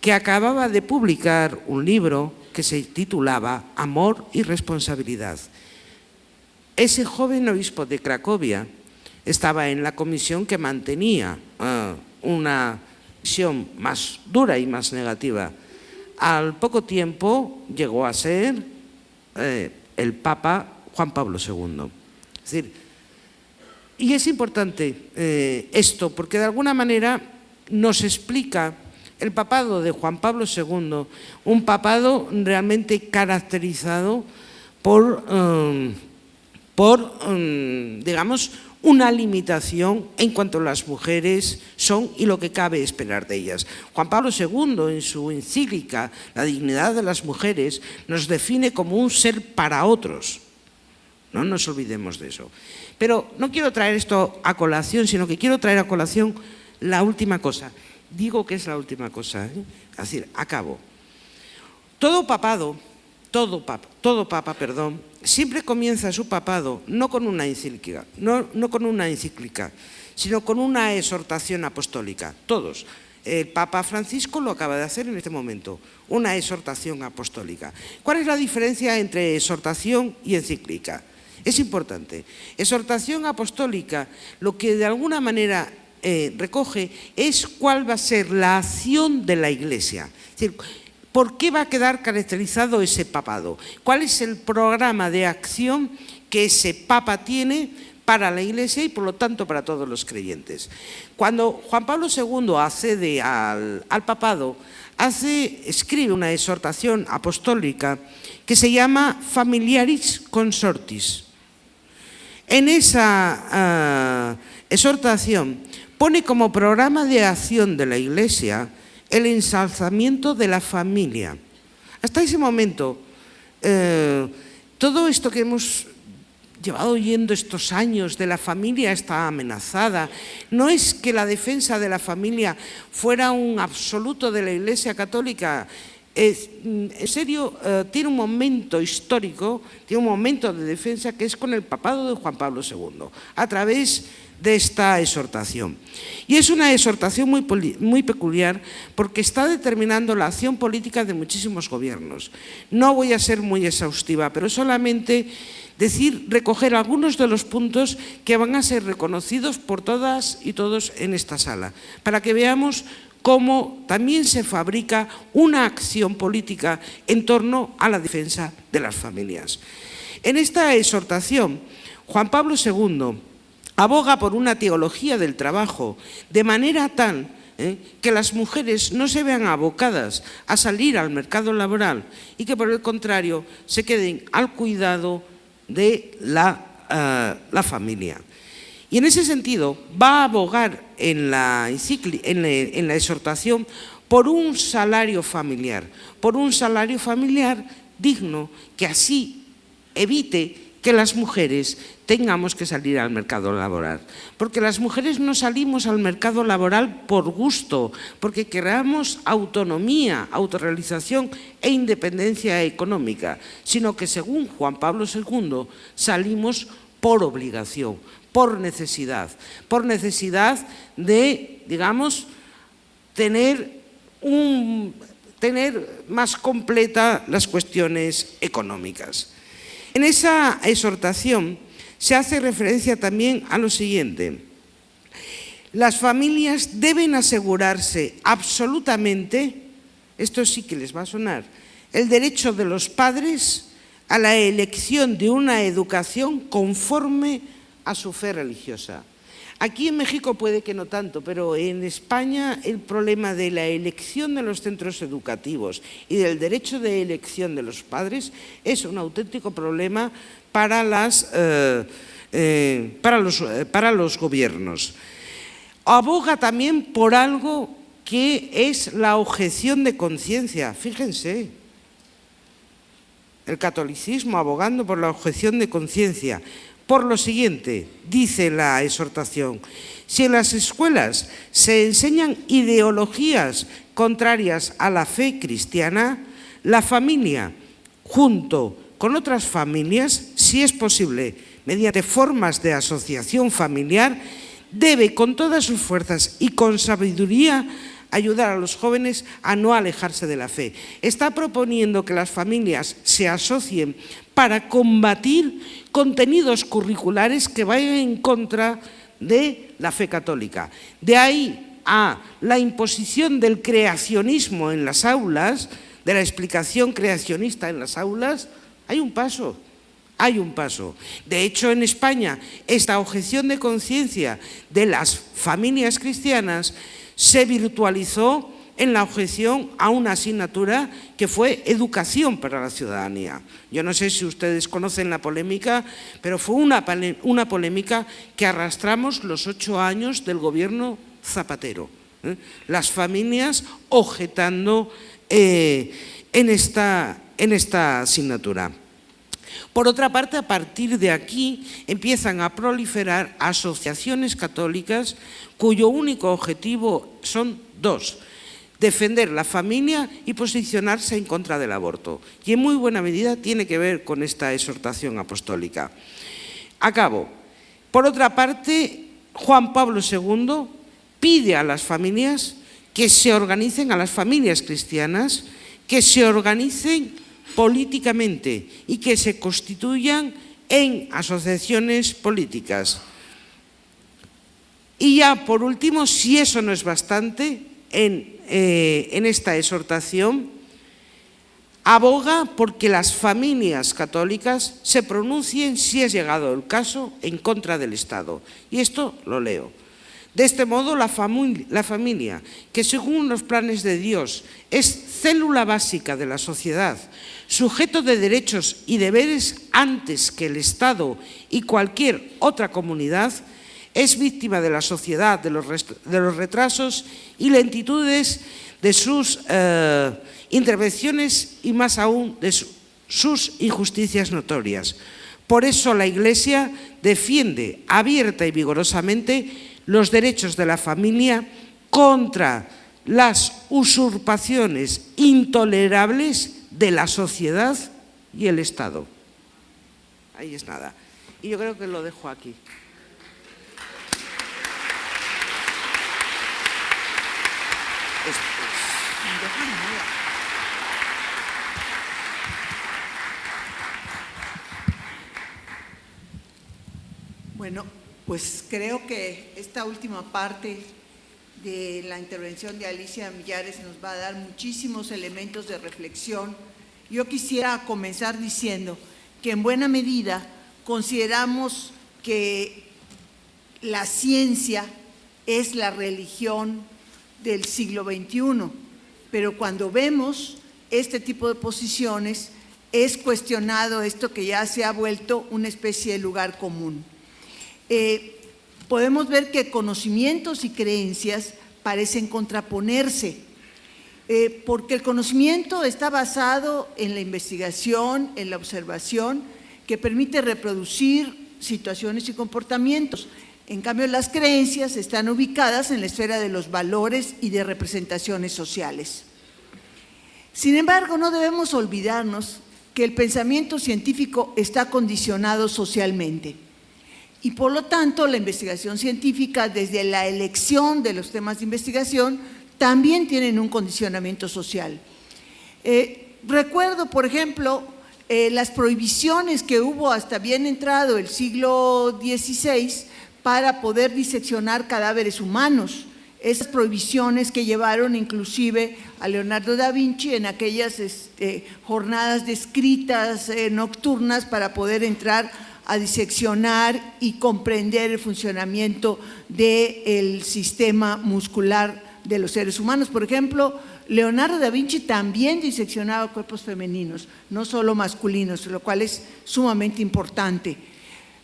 que acababa de publicar un libro que se titulaba Amor y Responsabilidad. Ese joven obispo de Cracovia estaba en la comisión que mantenía una visión más dura y más negativa. Al poco tiempo llegó a ser el Papa Juan Pablo II. Es decir, y es importante esto porque de alguna manera nos explica el papado de Juan Pablo II, un papado realmente caracterizado por digamos, una limitación en cuanto a las mujeres son y lo que cabe esperar de ellas. Juan Pablo II, en su encíclica La dignidad de las mujeres, nos define como un ser para otros. No nos olvidemos de eso. Pero no quiero traer esto a colación, sino que quiero traer a colación la última cosa. Digo que es la última cosa, es decir, acabo. Todo papa, siempre comienza su papado no con una encíclica, no con una encíclica, sino con una exhortación apostólica. Todos. El Papa Francisco lo acaba de hacer en este momento, una exhortación apostólica. ¿Cuál es la diferencia entre exhortación y encíclica? Es importante. Exhortación apostólica, lo que de alguna manera recoge es cuál va a ser la acción de la Iglesia. Es decir, ¿por qué va a quedar caracterizado ese papado? ¿Cuál es el programa de acción que ese papa tiene para la Iglesia y por lo tanto para todos los creyentes? Cuando Juan Pablo II accede al papado, escribe una exhortación apostólica que se llama Familiaris Consortis. En esa exhortación pone como programa de acción de la Iglesia el ensalzamiento de la familia. Hasta ese momento, todo esto que hemos llevado oyendo estos años de la familia está amenazada. No es que la defensa de la familia fuera un absoluto de la Iglesia Católica. En serio, tiene un momento histórico, tiene un momento de defensa que es con el papado de Juan Pablo II, a través de esta exhortación. Y es una exhortación muy peculiar porque está determinando la acción política de muchísimos gobiernos. No voy a ser muy exhaustiva, pero solamente recoger algunos de los puntos que van a ser reconocidos por todas y todos en esta sala, para que veamos cómo también se fabrica una acción política en torno a la defensa de las familias. En esta exhortación, Juan Pablo II aboga por una teología del trabajo de manera tal que las mujeres no se vean abocadas a salir al mercado laboral y que por el contrario se queden al cuidado de la familia. Y en ese sentido va a abogar en la exhortación por un salario familiar digno que así evite que las mujeres tengamos que salir al mercado laboral. Porque las mujeres no salimos al mercado laboral por gusto, porque queramos autonomía, autorrealización e independencia económica, sino que según Juan Pablo II salimos por obligación, por necesidad de, digamos, tener más completa las cuestiones económicas. En esa exhortación se hace referencia también a lo siguiente: las familias deben asegurarse absolutamente, esto sí que les va a sonar, el derecho de los padres a la elección de una educación conforme a su fe religiosa. Aquí en México puede que no tanto, pero en España el problema de la elección de los centros educativos y del derecho de elección de los padres es un auténtico problema para los gobiernos. Aboga también por algo que es la objeción de conciencia. Fíjense, el catolicismo abogando por la objeción de conciencia. Por lo siguiente, dice la exhortación, si en las escuelas se enseñan ideologías contrarias a la fe cristiana, la familia, junto con otras familias, si es posible, mediante formas de asociación familiar, debe con todas sus fuerzas y con sabiduría ayudar a los jóvenes a no alejarse de la fe. Está proponiendo que las familias se asocien para combatir contenidos curriculares que vayan en contra de la fe católica. De ahí a la imposición del creacionismo en las aulas, de la explicación creacionista en las aulas, hay un paso. Hay un paso. De hecho, en España, esta objeción de conciencia de las familias cristianas se virtualizó en la objeción a una asignatura que fue educación para la ciudadanía. Yo no sé si ustedes conocen la polémica, pero fue una polémica que arrastramos los 8 años del gobierno Zapatero. Las familias objetando en esta asignatura. Por otra parte, a partir de aquí empiezan a proliferar asociaciones católicas cuyo único objetivo son dos: defender la familia y posicionarse en contra del aborto. Y en muy buena medida tiene que ver con esta exhortación apostólica. Acabo. Por otra parte, Juan Pablo II pide a las familias que se organicen, a las familias cristianas, que se organicen políticamente y que se constituyan en asociaciones políticas. Y ya por último, si eso no es bastante, en esta exhortación aboga porque las familias católicas se pronuncien, si es llegado el caso, en contra del Estado. Y esto lo leo. De este modo, la familia, que según los planes de Dios es célula básica de la sociedad, sujeto de derechos y deberes antes que el Estado y cualquier otra comunidad, es víctima de la sociedad, de los retrasos y lentitudes de sus intervenciones y más aún de sus injusticias notorias. Por eso la Iglesia defiende abierta y vigorosamente los derechos de la familia contra las usurpaciones intolerables de la sociedad y el Estado. Ahí es nada. Y yo creo que lo dejo aquí. Bueno, pues creo que esta última parte de la intervención de Alicia Millares nos va a dar muchísimos elementos de reflexión. Yo quisiera comenzar diciendo que en buena medida consideramos que la ciencia es la religión del siglo XXI, pero cuando vemos este tipo de posiciones es cuestionado esto que ya se ha vuelto una especie de lugar común. Podemos ver que conocimientos y creencias parecen contraponerse, porque el conocimiento está basado en la investigación, en la observación, que permite reproducir situaciones y comportamientos. En cambio, las creencias están ubicadas en la esfera de los valores y de representaciones sociales. Sin embargo, no debemos olvidarnos que el pensamiento científico está condicionado socialmente. Y por lo tanto, la investigación científica, desde la elección de los temas de investigación, también tienen un condicionamiento social. Recuerdo, por ejemplo, las prohibiciones que hubo hasta bien entrado el siglo XVI para poder diseccionar cadáveres humanos. Esas prohibiciones que llevaron inclusive a Leonardo da Vinci en aquellas jornadas descritas nocturnas para poder entrar a diseccionar y comprender el funcionamiento del sistema muscular de los seres humanos. Por ejemplo, Leonardo da Vinci también diseccionaba cuerpos femeninos, no solo masculinos, lo cual es sumamente importante.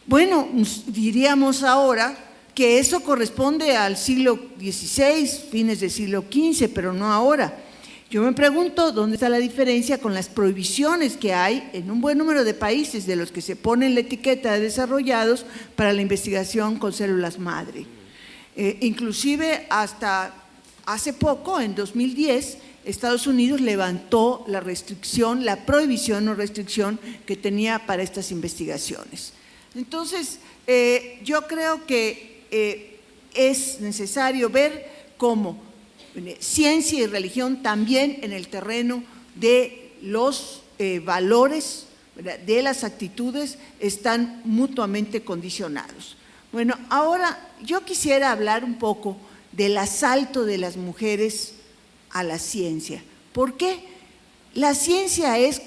Bueno, diríamos ahora que eso corresponde al siglo XVI, fines del siglo XV, pero no ahora. Yo me pregunto dónde está la diferencia con las prohibiciones que hay en un buen número de países de los que se ponen la etiqueta de desarrollados para la investigación con células madre. Inclusive hasta hace poco, en 2010, Estados Unidos levantó la restricción, la prohibición o restricción que tenía para estas investigaciones. Entonces, yo creo que es necesario ver cómo ciencia y religión también en el terreno de los valores, de las actitudes, están mutuamente condicionados. Bueno, ahora yo quisiera hablar un poco del asalto de las mujeres a la ciencia. ¿Por qué? La ciencia es,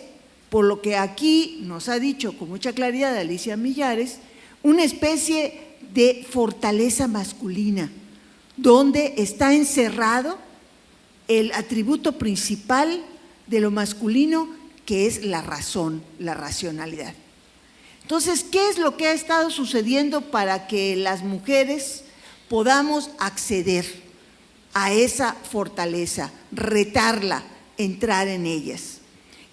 por lo que aquí nos ha dicho con mucha claridad Alicia Millares, una especie de fortaleza masculina, donde está encerrado el atributo principal de lo masculino, que es la razón, la racionalidad. Entonces, ¿qué es lo que ha estado sucediendo para que las mujeres podamos acceder a esa fortaleza, retarla, entrar en ellas?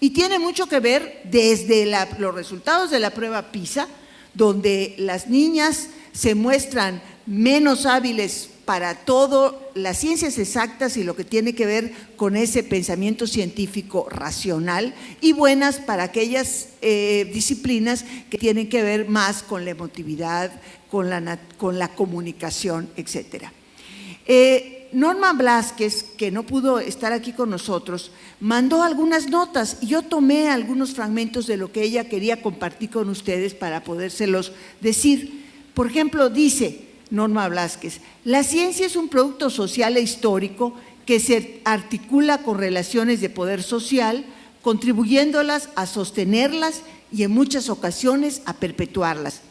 Y tiene mucho que ver desde los resultados de la prueba PISA, donde las niñas se muestran menos hábiles para todo las ciencias exactas y lo que tiene que ver con ese pensamiento científico racional, y buenas para aquellas disciplinas que tienen que ver más con la emotividad, con la comunicación, etc. Norma Blázquez, que no pudo estar aquí con nosotros, mandó algunas notas y yo tomé algunos fragmentos de lo que ella quería compartir con ustedes para podérselos decir. Por ejemplo, dice Norma Blázquez: la ciencia es un producto social e histórico que se articula con relaciones de poder social, contribuyéndolas a sostenerlas y en muchas ocasiones a perpetuarlas.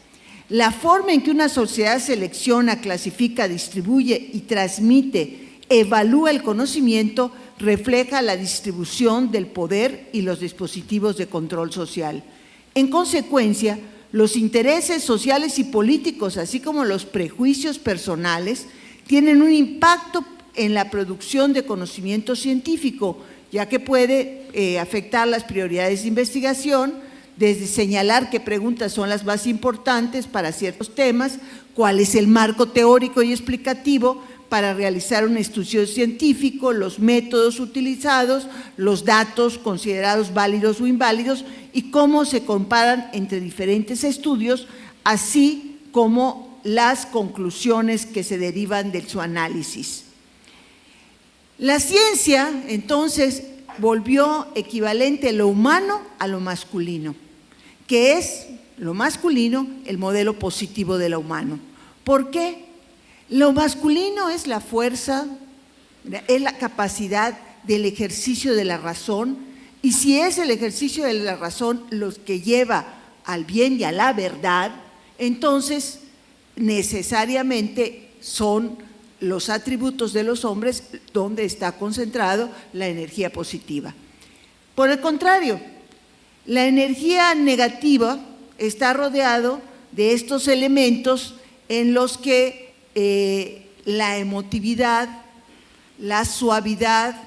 La forma en que una sociedad selecciona, clasifica, distribuye y transmite, evalúa el conocimiento, refleja la distribución del poder y los dispositivos de control social. En consecuencia, los intereses sociales y políticos, así como los prejuicios personales, tienen un impacto en la producción de conocimiento científico, ya que puede afectar las prioridades de investigación, desde señalar qué preguntas son las más importantes para ciertos temas, cuál es el marco teórico y explicativo para realizar un estudio científico, los métodos utilizados, los datos considerados válidos o inválidos y cómo se comparan entre diferentes estudios, así como las conclusiones que se derivan de su análisis. La ciencia, entonces, volvió equivalente lo humano a lo masculino, que es lo masculino el modelo positivo de lo humano. ¿Por qué? Lo masculino es la fuerza, es la capacidad del ejercicio de la razón, y si es el ejercicio de la razón lo que lleva al bien y a la verdad, entonces necesariamente son los atributos de los hombres donde está concentrado la energía positiva. Por el contrario, la energía negativa está rodeado de estos elementos en los que la emotividad, la suavidad,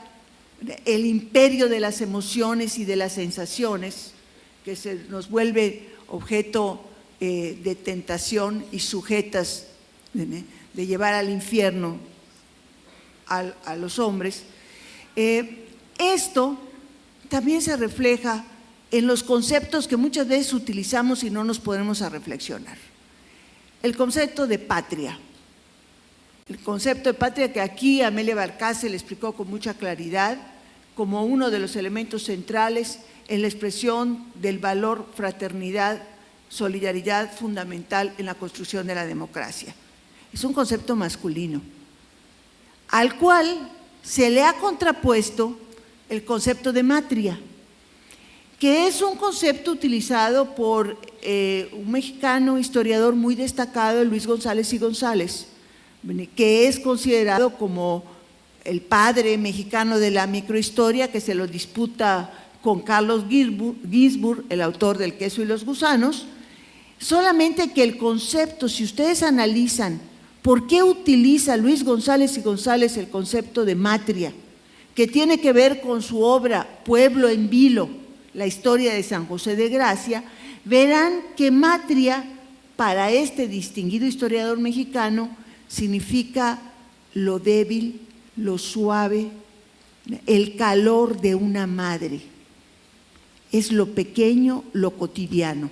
el imperio de las emociones y de las sensaciones, que se nos vuelve objeto de tentación y sujetas de llevar al infierno a los hombres, esto también se refleja en los conceptos que muchas veces utilizamos y no nos ponemos a reflexionar. El concepto de patria. El concepto de patria que aquí Amelia Barcase le explicó con mucha claridad como uno de los elementos centrales en la expresión del valor fraternidad, solidaridad fundamental en la construcción de la democracia. Es un concepto masculino, al cual se le ha contrapuesto el concepto de matria, que es un concepto utilizado por un mexicano historiador muy destacado, Luis González y González, que es considerado como el padre mexicano de la microhistoria, que se lo disputa con Carlos Ginzburg, el autor del Queso y los gusanos, solamente que el concepto, si ustedes analizan por qué utiliza Luis González y González el concepto de matria, que tiene que ver con su obra Pueblo en Vilo, la historia de San José de Gracia, verán que matria para este distinguido historiador mexicano significa lo débil, lo suave, el calor de una madre. Es lo pequeño, lo cotidiano.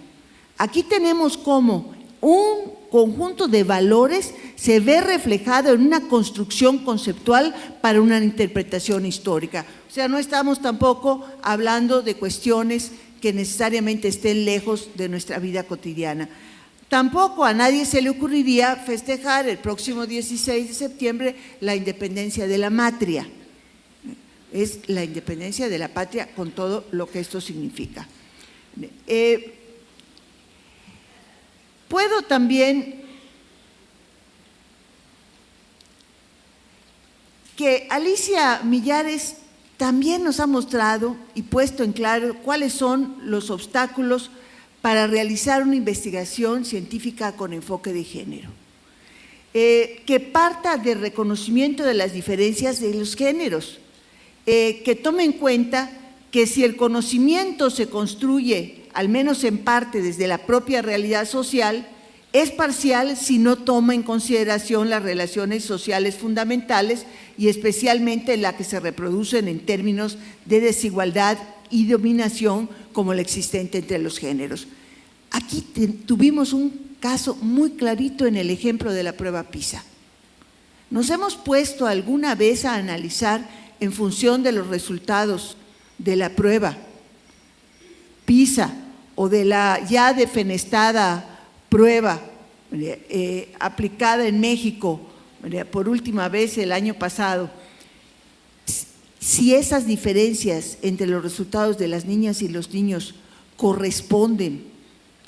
Aquí tenemos cómo un conjunto de valores se ve reflejado en una construcción conceptual para una interpretación histórica. O sea, no estamos tampoco hablando de cuestiones que necesariamente estén lejos de nuestra vida cotidiana. Tampoco a nadie se le ocurriría festejar el próximo 16 de septiembre la independencia de la matria. Es la independencia de la patria con todo lo que esto significa. Puedo también que Alicia Millares también nos ha mostrado y puesto en claro cuáles son los obstáculos para realizar una investigación científica con enfoque de género, que parta del reconocimiento de las diferencias de los géneros, que tome en cuenta que si el conocimiento se construye, al menos en parte desde la propia realidad social, es parcial si no toma en consideración las relaciones sociales fundamentales y especialmente las que se reproducen en términos de desigualdad y dominación como la existente entre los géneros. Aquí tuvimos un caso muy clarito en el ejemplo de la prueba PISA. ¿Nos hemos puesto alguna vez a analizar en función de los resultados de la prueba PISA o de la ya defenestada prueba aplicada en México por última vez el año pasado, si esas diferencias entre los resultados de las niñas y los niños corresponden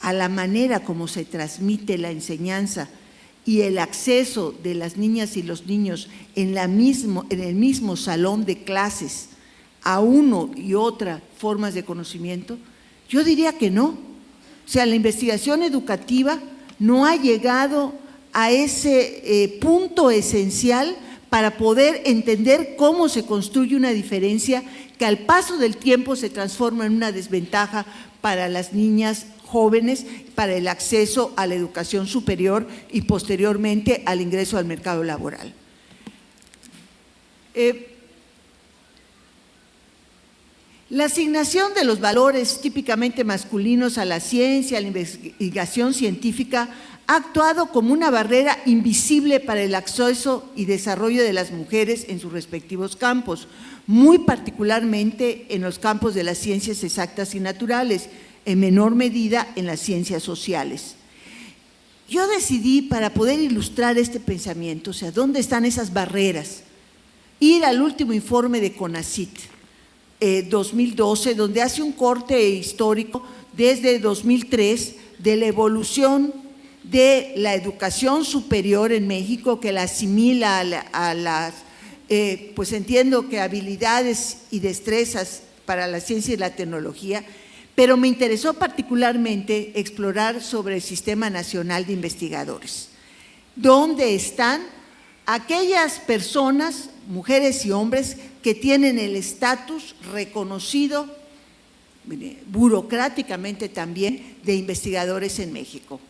a la manera como se transmite la enseñanza y el acceso de las niñas y los niños en el mismo salón de clases a uno y otra formas de conocimiento? Yo diría que no. O sea, la investigación educativa no ha llegado a ese punto esencial para poder entender cómo se construye una diferencia que al paso del tiempo se transforma en una desventaja para las niñas jóvenes, para el acceso a la educación superior y posteriormente al ingreso al mercado laboral. La asignación de los valores típicamente masculinos a la ciencia, a la investigación científica, ha actuado como una barrera invisible para el acceso y desarrollo de las mujeres en sus respectivos campos, muy particularmente en los campos de las ciencias exactas y naturales, en menor medida en las ciencias sociales. Yo decidí, para poder ilustrar este pensamiento, o sea, ¿dónde están esas barreras?, ir al último informe de CONACYT, 2012, donde hace un corte histórico desde 2003 de la evolución de la educación superior en México, que la asimila a las, pues entiendo que habilidades y destrezas para la ciencia y la tecnología, pero me interesó particularmente explorar sobre el Sistema Nacional de Investigadores, donde están aquellas personas, mujeres y hombres, que tienen el estatus reconocido burocráticamente también de investigadores en México.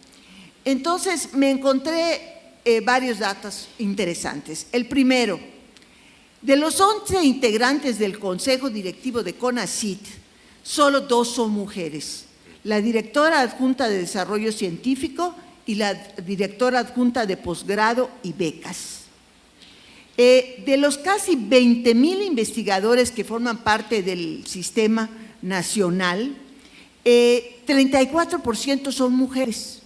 Entonces me encontré varios datos interesantes. El primero, de los 11 integrantes del Consejo Directivo de CONACYT, solo 2 son mujeres, la directora adjunta de Desarrollo Científico y la directora adjunta de posgrado y becas. De los casi 20,000 investigadores que forman parte del sistema nacional, 34% son mujeres.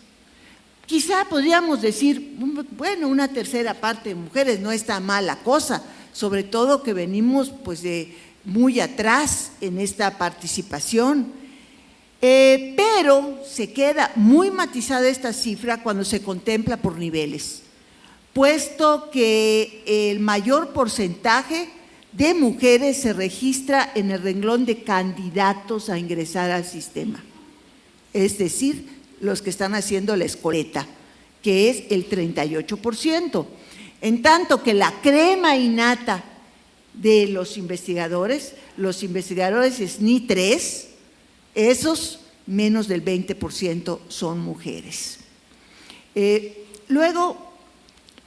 Quizá podríamos decir, bueno, una tercera parte de mujeres no está mala cosa, sobre todo que venimos pues de muy atrás en esta participación. Pero se queda muy matizada esta cifra cuando se contempla por niveles, puesto que el mayor porcentaje de mujeres se registra en el renglón de candidatos a ingresar al sistema, es decir, los que están haciendo la escoleta, que es el 38%, en tanto que la crema innata de los investigadores SNI 3, esos menos del 20% son mujeres. Luego,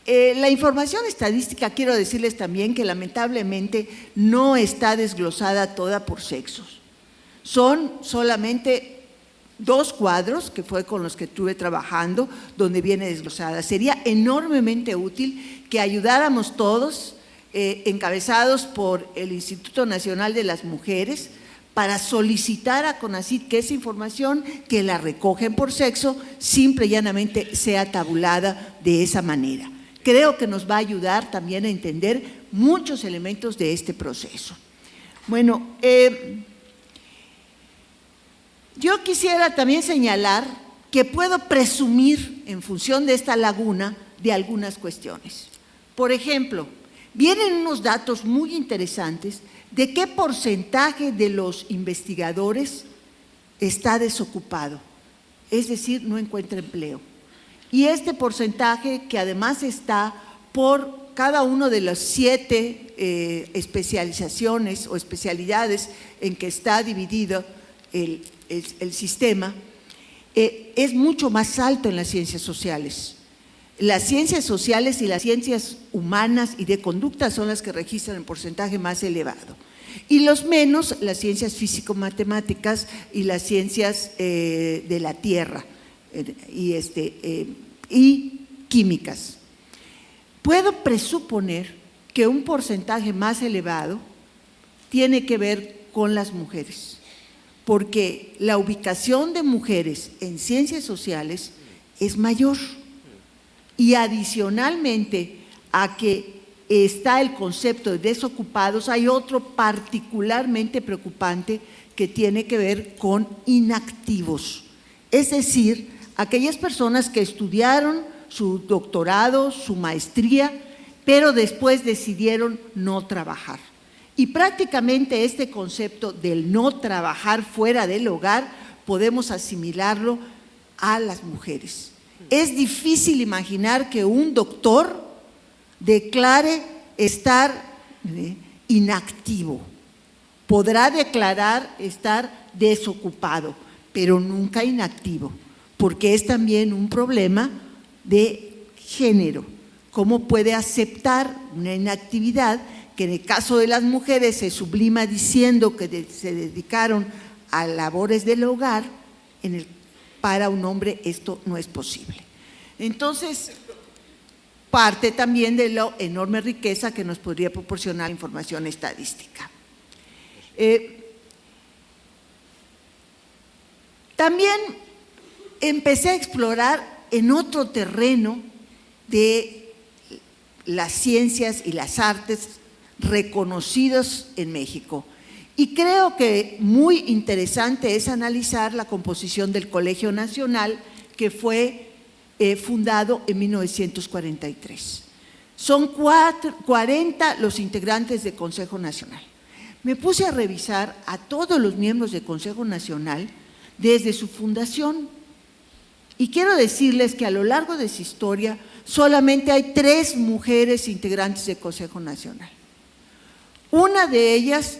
la información estadística, quiero decirles también que lamentablemente no está desglosada toda por sexos. Son solamente 2 cuadros, que fue con los que estuve trabajando, donde viene desglosada. Sería enormemente útil que ayudáramos todos, encabezados por el Instituto Nacional de las Mujeres, para solicitar a CONACYT que esa información que la recogen por sexo, simple y llanamente sea tabulada de esa manera. Creo que nos va a ayudar también a entender muchos elementos de este proceso. Bueno, yo quisiera también señalar que puedo presumir, en función de esta laguna, de algunas cuestiones. Por ejemplo, vienen unos datos muy interesantes de qué porcentaje de los investigadores está desocupado, es decir, no encuentra empleo. Y este porcentaje, que además está por cada uno de las 7 especializaciones o especialidades en que está dividido el sistema, es mucho más alto en las ciencias sociales. Las ciencias sociales y las ciencias humanas y de conducta son las que registran el porcentaje más elevado. Y los menos, las ciencias físico-matemáticas y las ciencias de la tierra y químicas. Puedo presuponer que un porcentaje más elevado tiene que ver con las mujeres, porque la ubicación de mujeres en ciencias sociales es mayor. Y adicionalmente a que está el concepto de desocupados, hay otro particularmente preocupante que tiene que ver con inactivos, es decir, aquellas personas que estudiaron su doctorado, su maestría, pero después decidieron no trabajar. Y prácticamente este concepto del no trabajar fuera del hogar podemos asimilarlo a las mujeres. Es difícil imaginar que un doctor declare estar inactivo. Podrá declarar estar desocupado, pero nunca inactivo, porque es también un problema de género. ¿Cómo puede aceptar una inactividad que en el caso de las mujeres se sublima diciendo que se dedicaron a labores del hogar? Para un hombre esto no es posible. Entonces, parte también de la enorme riqueza que nos podría proporcionar la información estadística. También empecé a explorar en otro terreno de las ciencias y las artes reconocidos en México. Y creo que muy interesante es analizar la composición del Colegio Nacional, que fue fundado en 1943. Son 40 los integrantes del Consejo Nacional. Me puse a revisar a todos los miembros del Consejo Nacional desde su fundación. Y quiero decirles que a lo largo de su historia solamente hay 3 mujeres integrantes del Consejo Nacional. Una de ellas,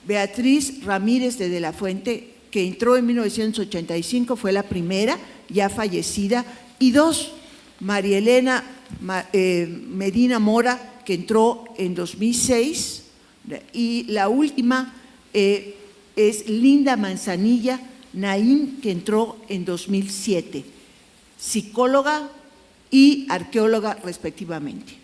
Beatriz Ramírez de la Fuente, que entró en 1985, fue la primera, ya fallecida, y 2, María Elena Medina Mora, que entró en 2006, y la última es Linda Manzanilla Naín, que entró en 2007, psicóloga y arqueóloga respectivamente.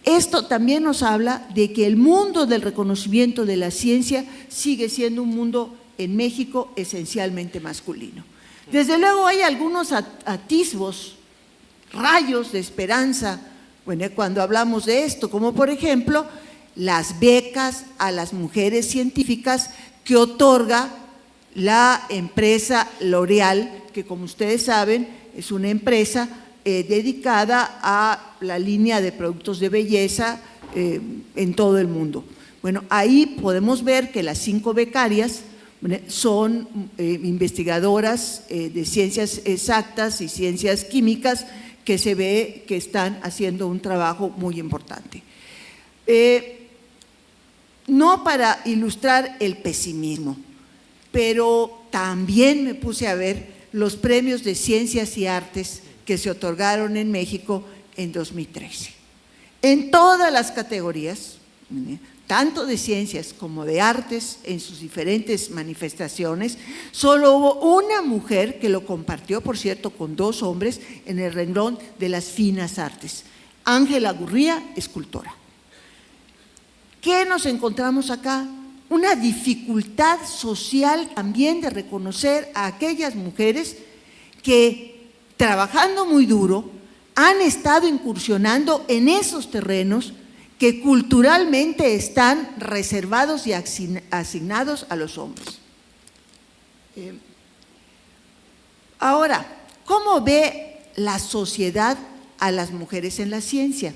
Esto también nos habla de que el mundo del reconocimiento de la ciencia sigue siendo un mundo en México esencialmente masculino. Desde luego hay algunos atisbos, rayos de esperanza, bueno, cuando hablamos de esto, como por ejemplo las becas a las mujeres científicas que otorga la empresa L'Oréal, que como ustedes saben es una empresa dedicada a la línea de productos de belleza en todo el mundo. Bueno, ahí podemos ver que las 5 becarias son investigadoras de ciencias exactas y ciencias químicas que se ve que están haciendo un trabajo muy importante. No para ilustrar el pesimismo, pero también me puse a ver los premios de ciencias y artes que se otorgaron en México en 2013. En todas las categorías, tanto de ciencias como de artes en sus diferentes manifestaciones, solo hubo una mujer que lo compartió, por cierto, con 2 hombres en el renglón de las finas artes. Ángela Gurría, escultora. ¿Qué nos encontramos acá? Una dificultad social también de reconocer a aquellas mujeres que, trabajando muy duro, han estado incursionando en esos terrenos que culturalmente están reservados y asignados a los hombres. Ahora, ¿cómo ve la sociedad a las mujeres en la ciencia?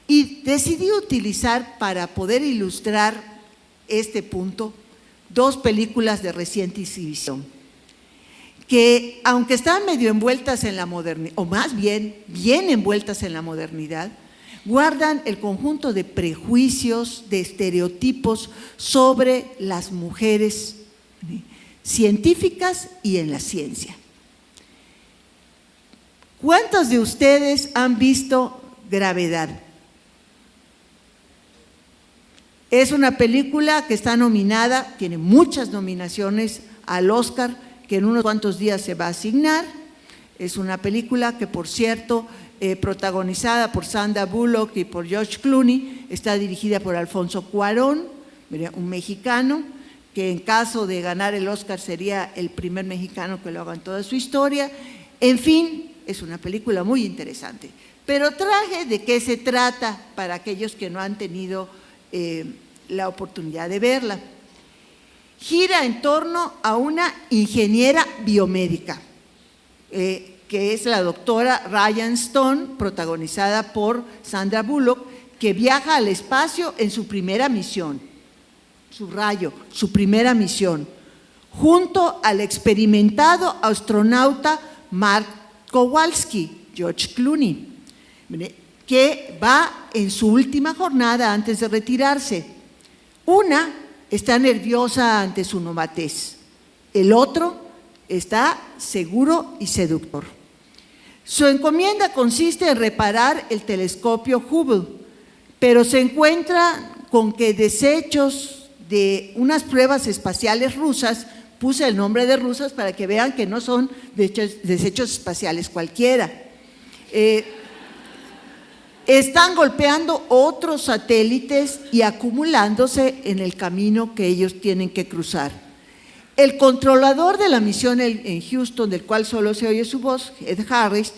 Y decidí utilizar, para poder ilustrar este punto, 2 películas de reciente exhibición, que aunque están medio envueltas en la modernidad, o más bien envueltas en la modernidad, guardan el conjunto de prejuicios, de estereotipos sobre las mujeres científicas y en la ciencia. ¿Cuántos de ustedes han visto Gravedad? Es una película que está nominada, tiene muchas nominaciones al Oscar, que en unos cuantos días se va a asignar. Es una película que, por cierto, protagonizada por Sandra Bullock y por George Clooney, está dirigida por Alfonso Cuarón, un mexicano, que en caso de ganar el Oscar sería el primer mexicano que lo haga en toda su historia. En fin, es una película muy interesante. Pero traje de qué se trata para aquellos que no han tenido la oportunidad de verla. Gira en torno a una ingeniera biomédica, que es la doctora Ryan Stone, protagonizada por Sandra Bullock, que viaja al espacio en su primera misión, subrayo, su primera misión, junto al experimentado astronauta Mark Kowalski, George Clooney, que va en su última jornada antes de retirarse. Una está nerviosa ante su novatez, el otro está seguro y seductor. Su encomienda consiste en reparar el telescopio Hubble, pero se encuentra con que desechos de unas pruebas espaciales rusas, puse el nombre de rusas para que vean que no son desechos espaciales cualquiera, están golpeando otros satélites y acumulándose en el camino que ellos tienen que cruzar. El controlador de la misión en Houston, del cual solo se oye su voz, Ed Harris,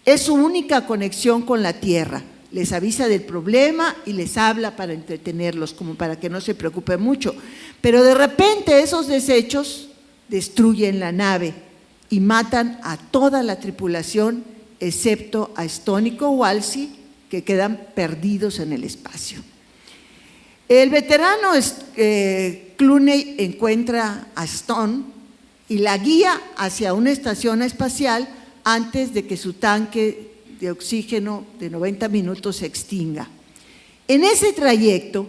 es su única conexión con la Tierra. Les avisa del problema y les habla para entretenerlos, como para que no se preocupen mucho. Pero de repente esos desechos destruyen la nave y matan a toda la tripulación, excepto a Stone y Kowalski, que quedan perdidos en el espacio. El veterano Clooney encuentra a Stone y la guía hacia una estación espacial antes de que su tanque de oxígeno de 90 minutos se extinga. En ese trayecto,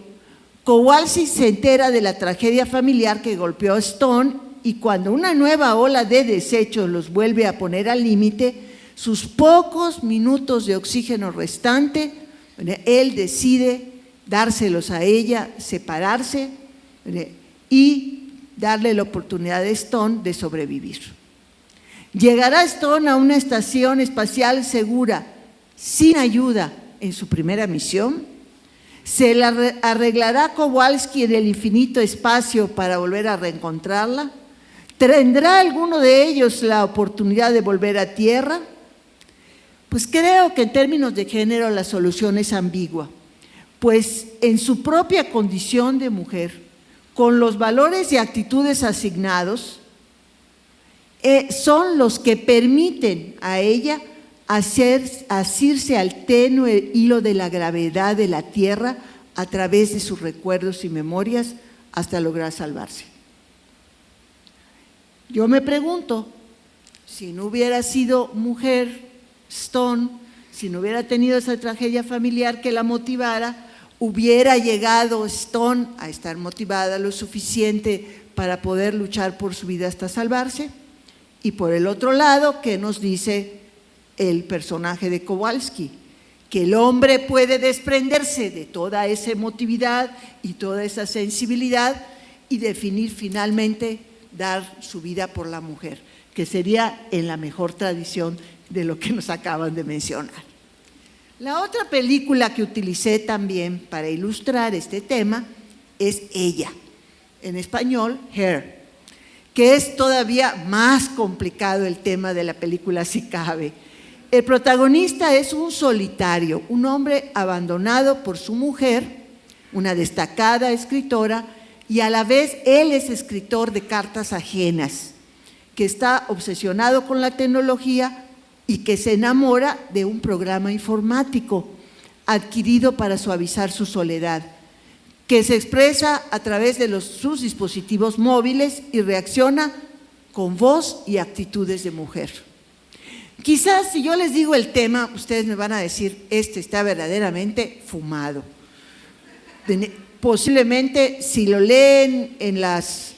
Kowalski se entera de la tragedia familiar que golpeó a Stone, y cuando una nueva ola de desechos los vuelve a poner al límite, sus pocos minutos de oxígeno restante, él decide dárselos a ella, separarse y darle la oportunidad a Stone de sobrevivir. Llegará Stone a una estación espacial segura, sin ayuda en su primera misión. Se la arreglará Kowalski en el infinito espacio para volver a reencontrarla. ¿Tendrá alguno de ellos la oportunidad de volver a Tierra? Pues creo que en términos de género la solución es ambigua, pues en su propia condición de mujer, con los valores y actitudes asignados, son los que permiten a ella asirse al tenue hilo de la gravedad de la tierra a través de sus recuerdos y memorias hasta lograr salvarse. Yo me pregunto, si no hubiera sido mujer Stone, si no hubiera tenido esa tragedia familiar que la motivara, ¿hubiera llegado Stone a estar motivada lo suficiente para poder luchar por su vida hasta salvarse? Y por el otro lado, ¿qué nos dice el personaje de Kowalski? Que el hombre puede desprenderse de toda esa emotividad y toda esa sensibilidad y definir finalmente dar su vida por la mujer, que sería en la mejor tradición de lo que nos acaban de mencionar. La otra película que utilicé también para ilustrar este tema es Ella, en español, Her, que es todavía más complicado el tema de la película si cabe. El protagonista es un solitario, un hombre abandonado por su mujer, una destacada escritora, y a la vez él es escritor de cartas ajenas, que está obsesionado con la tecnología y que se enamora de un programa informático adquirido para suavizar su soledad, que se expresa a través de sus dispositivos móviles y reacciona con voz y actitudes de mujer. Quizás si yo les digo el tema, ustedes me van a decir, este está verdaderamente fumado. Posiblemente si lo leen en las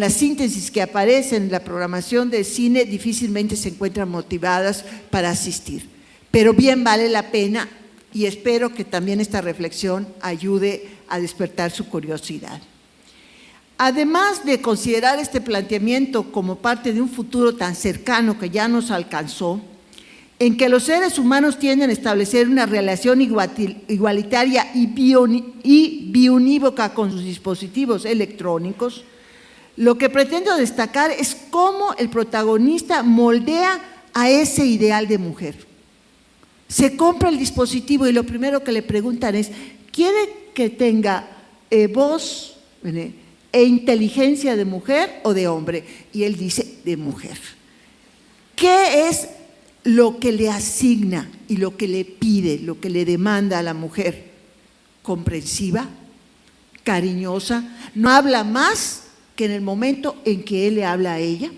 síntesis que aparecen en la programación de cine, difícilmente se encuentran motivadas para asistir. Pero bien vale la pena y espero que también esta reflexión ayude a despertar su curiosidad. Además de considerar este planteamiento como parte de un futuro tan cercano que ya nos alcanzó, en que los seres humanos tienden a establecer una relación igualitaria y biunívoca con sus dispositivos electrónicos, lo que pretendo destacar es cómo el protagonista moldea a ese ideal de mujer. Se compra el dispositivo y lo primero que le preguntan es, ¿quiere que tenga voz e inteligencia de mujer o de hombre? Y él dice, de mujer. ¿Qué es lo que le asigna y lo que le pide, lo que le demanda a la mujer? Comprensiva, cariñosa, no habla más que en el momento en que él le habla a ella,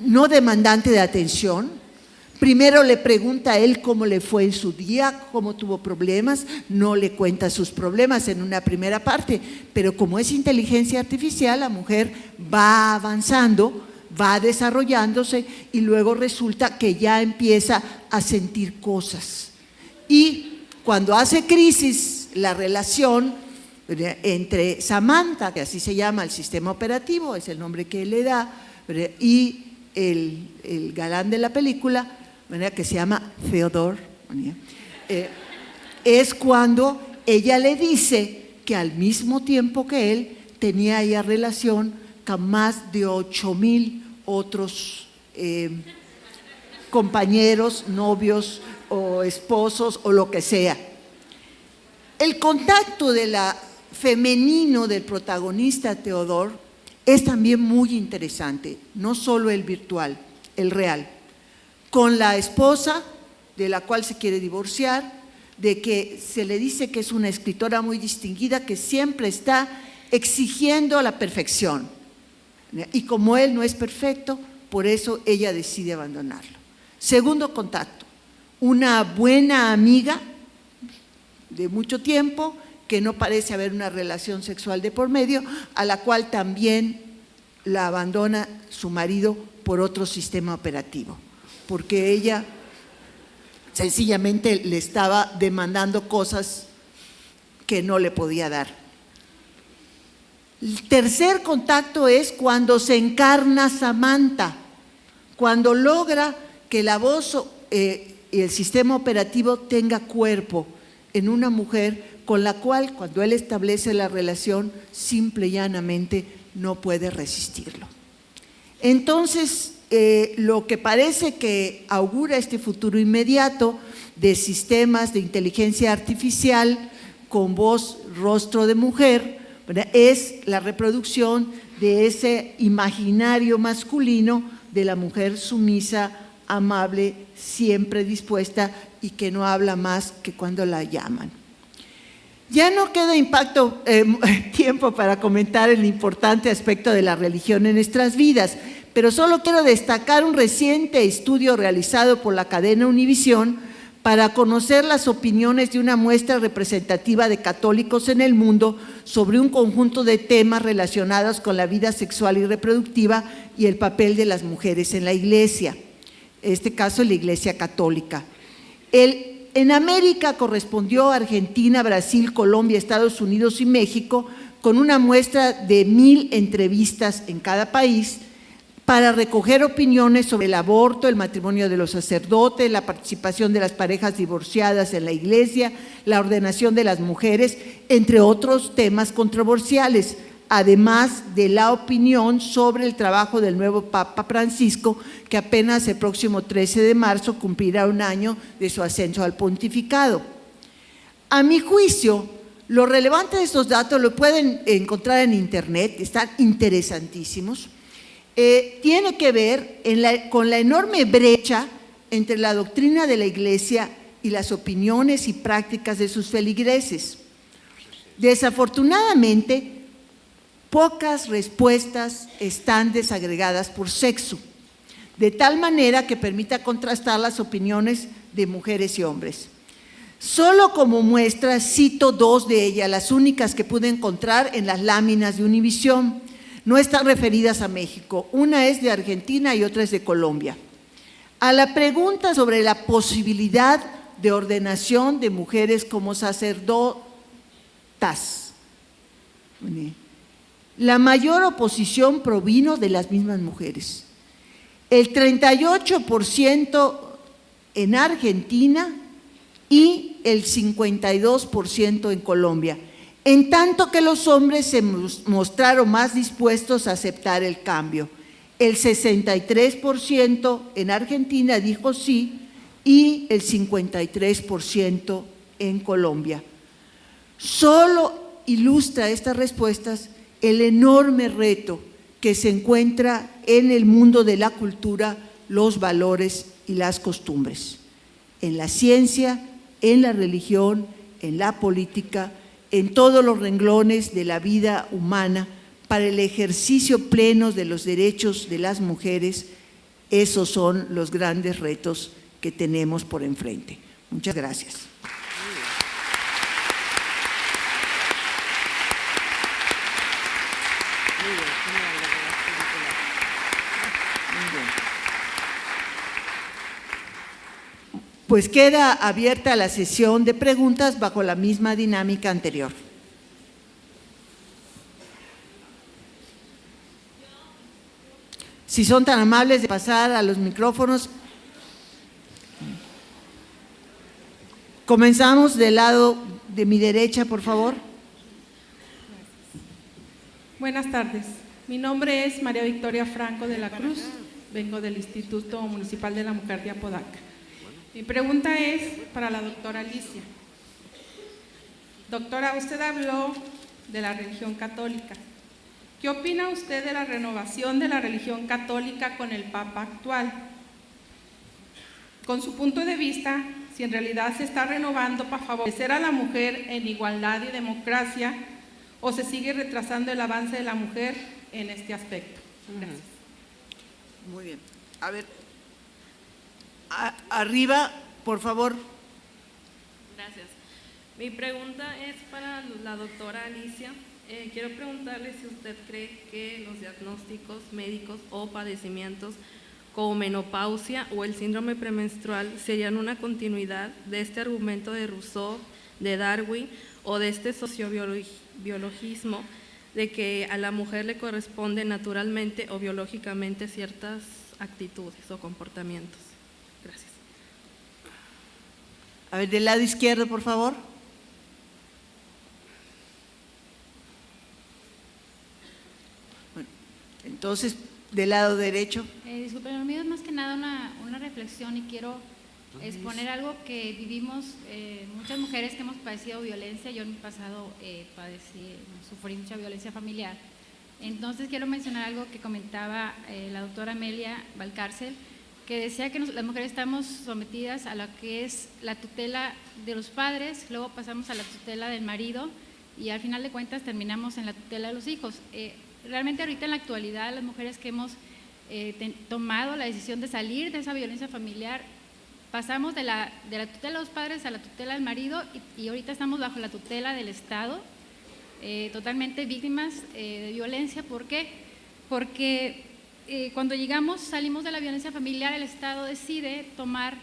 no demandante de atención. Primero le pregunta a él cómo le fue en su día, cómo tuvo problemas, no le cuenta sus problemas en una primera parte, pero como es inteligencia artificial, la mujer va avanzando, va desarrollándose y luego resulta que ya empieza a sentir cosas. Y cuando hace crisis la relación entre Samantha, que así se llama el sistema operativo, es el nombre que él le da, y el galán de la película, que se llama Theodore, es cuando ella le dice que al mismo tiempo que él tenía ella relación con más de 8,000 otros compañeros, novios o esposos o lo que sea. El contacto femenino del protagonista Theodore es también muy interesante, no solo el virtual, el real, con la esposa de la cual se quiere divorciar, de que se le dice que es una escritora muy distinguida que siempre está exigiendo la perfección. Y como él no es perfecto, por eso ella decide abandonarlo. Segundo contacto, una buena amiga de mucho tiempo, que no parece haber una relación sexual de por medio, a la cual también la abandona su marido por otro sistema operativo, porque ella sencillamente le estaba demandando cosas que no le podía dar. El tercer contacto es cuando se encarna Samantha, cuando logra que la voz y el sistema operativo tenga cuerpo en una mujer con la cual, cuando él establece la relación, simple y llanamente no puede resistirlo. Entonces, lo que parece que augura este futuro inmediato de sistemas de inteligencia artificial con voz, rostro de mujer, ¿verdad? Es la reproducción de ese imaginario masculino de la mujer sumisa, amable, siempre dispuesta y que no habla más que cuando la llaman. Ya no queda tiempo para comentar el importante aspecto de la religión en nuestras vidas, pero solo quiero destacar un reciente estudio realizado por la cadena Univisión para conocer las opiniones de una muestra representativa de católicos en el mundo sobre un conjunto de temas relacionados con la vida sexual y reproductiva y el papel de las mujeres en la Iglesia, en este caso la Iglesia Católica. En América correspondió a Argentina, Brasil, Colombia, Estados Unidos y México, con una muestra de 1000 entrevistas en cada país para recoger opiniones sobre el aborto, el matrimonio de los sacerdotes, la participación de las parejas divorciadas en la Iglesia, la ordenación de las mujeres, entre otros temas controversiales, además de la opinión sobre el trabajo del nuevo Papa Francisco, que apenas el próximo 13 de marzo cumplirá un año de su ascenso al pontificado. A mi juicio, lo relevante de estos datos lo pueden encontrar en internet, están interesantísimos. Tiene que ver con la enorme brecha entre la doctrina de la Iglesia y las opiniones y prácticas de sus feligreses. Desafortunadamente, pocas respuestas están desagregadas por sexo, de tal manera que permita contrastar las opiniones de mujeres y hombres. Solo como muestra cito 2 de ellas, las únicas que pude encontrar en las láminas de Univisión. No están referidas a México, una es de Argentina y otra es de Colombia. A la pregunta sobre la posibilidad de ordenación de mujeres como sacerdotas, la mayor oposición provino de las mismas mujeres. El 38% en Argentina y el 52% en Colombia, en tanto que los hombres se mostraron más dispuestos a aceptar el cambio. El 63% en Argentina dijo sí y el 53% en Colombia. Solo ilustra estas respuestas el enorme reto que se encuentra en el mundo de la cultura, los valores y las costumbres, en la ciencia, en la religión, en la política, en todos los renglones de la vida humana, para el ejercicio pleno de los derechos de las mujeres. Esos son los grandes retos que tenemos por enfrente. Muchas gracias. Pues queda abierta la sesión de preguntas bajo la misma dinámica anterior. Si son tan amables de pasar a los micrófonos. Comenzamos del lado de mi derecha, por favor. Buenas tardes. Mi nombre es María Victoria Franco de la Cruz. Vengo del Instituto Municipal de la Mujer de Apodaca. Mi pregunta es para la doctora Alicia. Doctora, usted habló de la religión católica. ¿Qué opina usted de la renovación de la religión católica con el Papa actual? Con su punto de vista, si en realidad se está renovando para favorecer a la mujer en igualdad y democracia, o se sigue retrasando el avance de la mujer en este aspecto. Gracias. Muy bien. A ver, arriba, por favor. Gracias. Mi pregunta es para la doctora Alicia. Quiero preguntarle si usted cree que los diagnósticos médicos o padecimientos como menopausia o el síndrome premenstrual serían una continuidad de este argumento de Rousseau, de Darwin o de este sociobiologismo de que a la mujer le corresponde naturalmente o biológicamente ciertas actitudes o comportamientos. Gracias. A ver, del lado izquierdo, por favor. Bueno, entonces, del lado derecho. Disculpen, lo mío es más que nada una reflexión y quiero exponer algo que vivimos muchas mujeres que hemos padecido violencia. Yo en mi pasado sufrí mucha violencia familiar. Entonces quiero mencionar algo que comentaba la doctora Amelia Valcárcel, que decía que las mujeres estamos sometidas a lo que es la tutela de los padres, luego pasamos a la tutela del marido y al final de cuentas terminamos en la tutela de los hijos. Realmente ahorita en la actualidad las mujeres que hemos tomado la decisión de salir de esa violencia familiar, pasamos de la tutela de los padres a la tutela del marido y ahorita estamos bajo la tutela del Estado, totalmente víctimas de violencia. ¿Por qué? Porque cuando salimos de la violencia familiar, el Estado decide tomar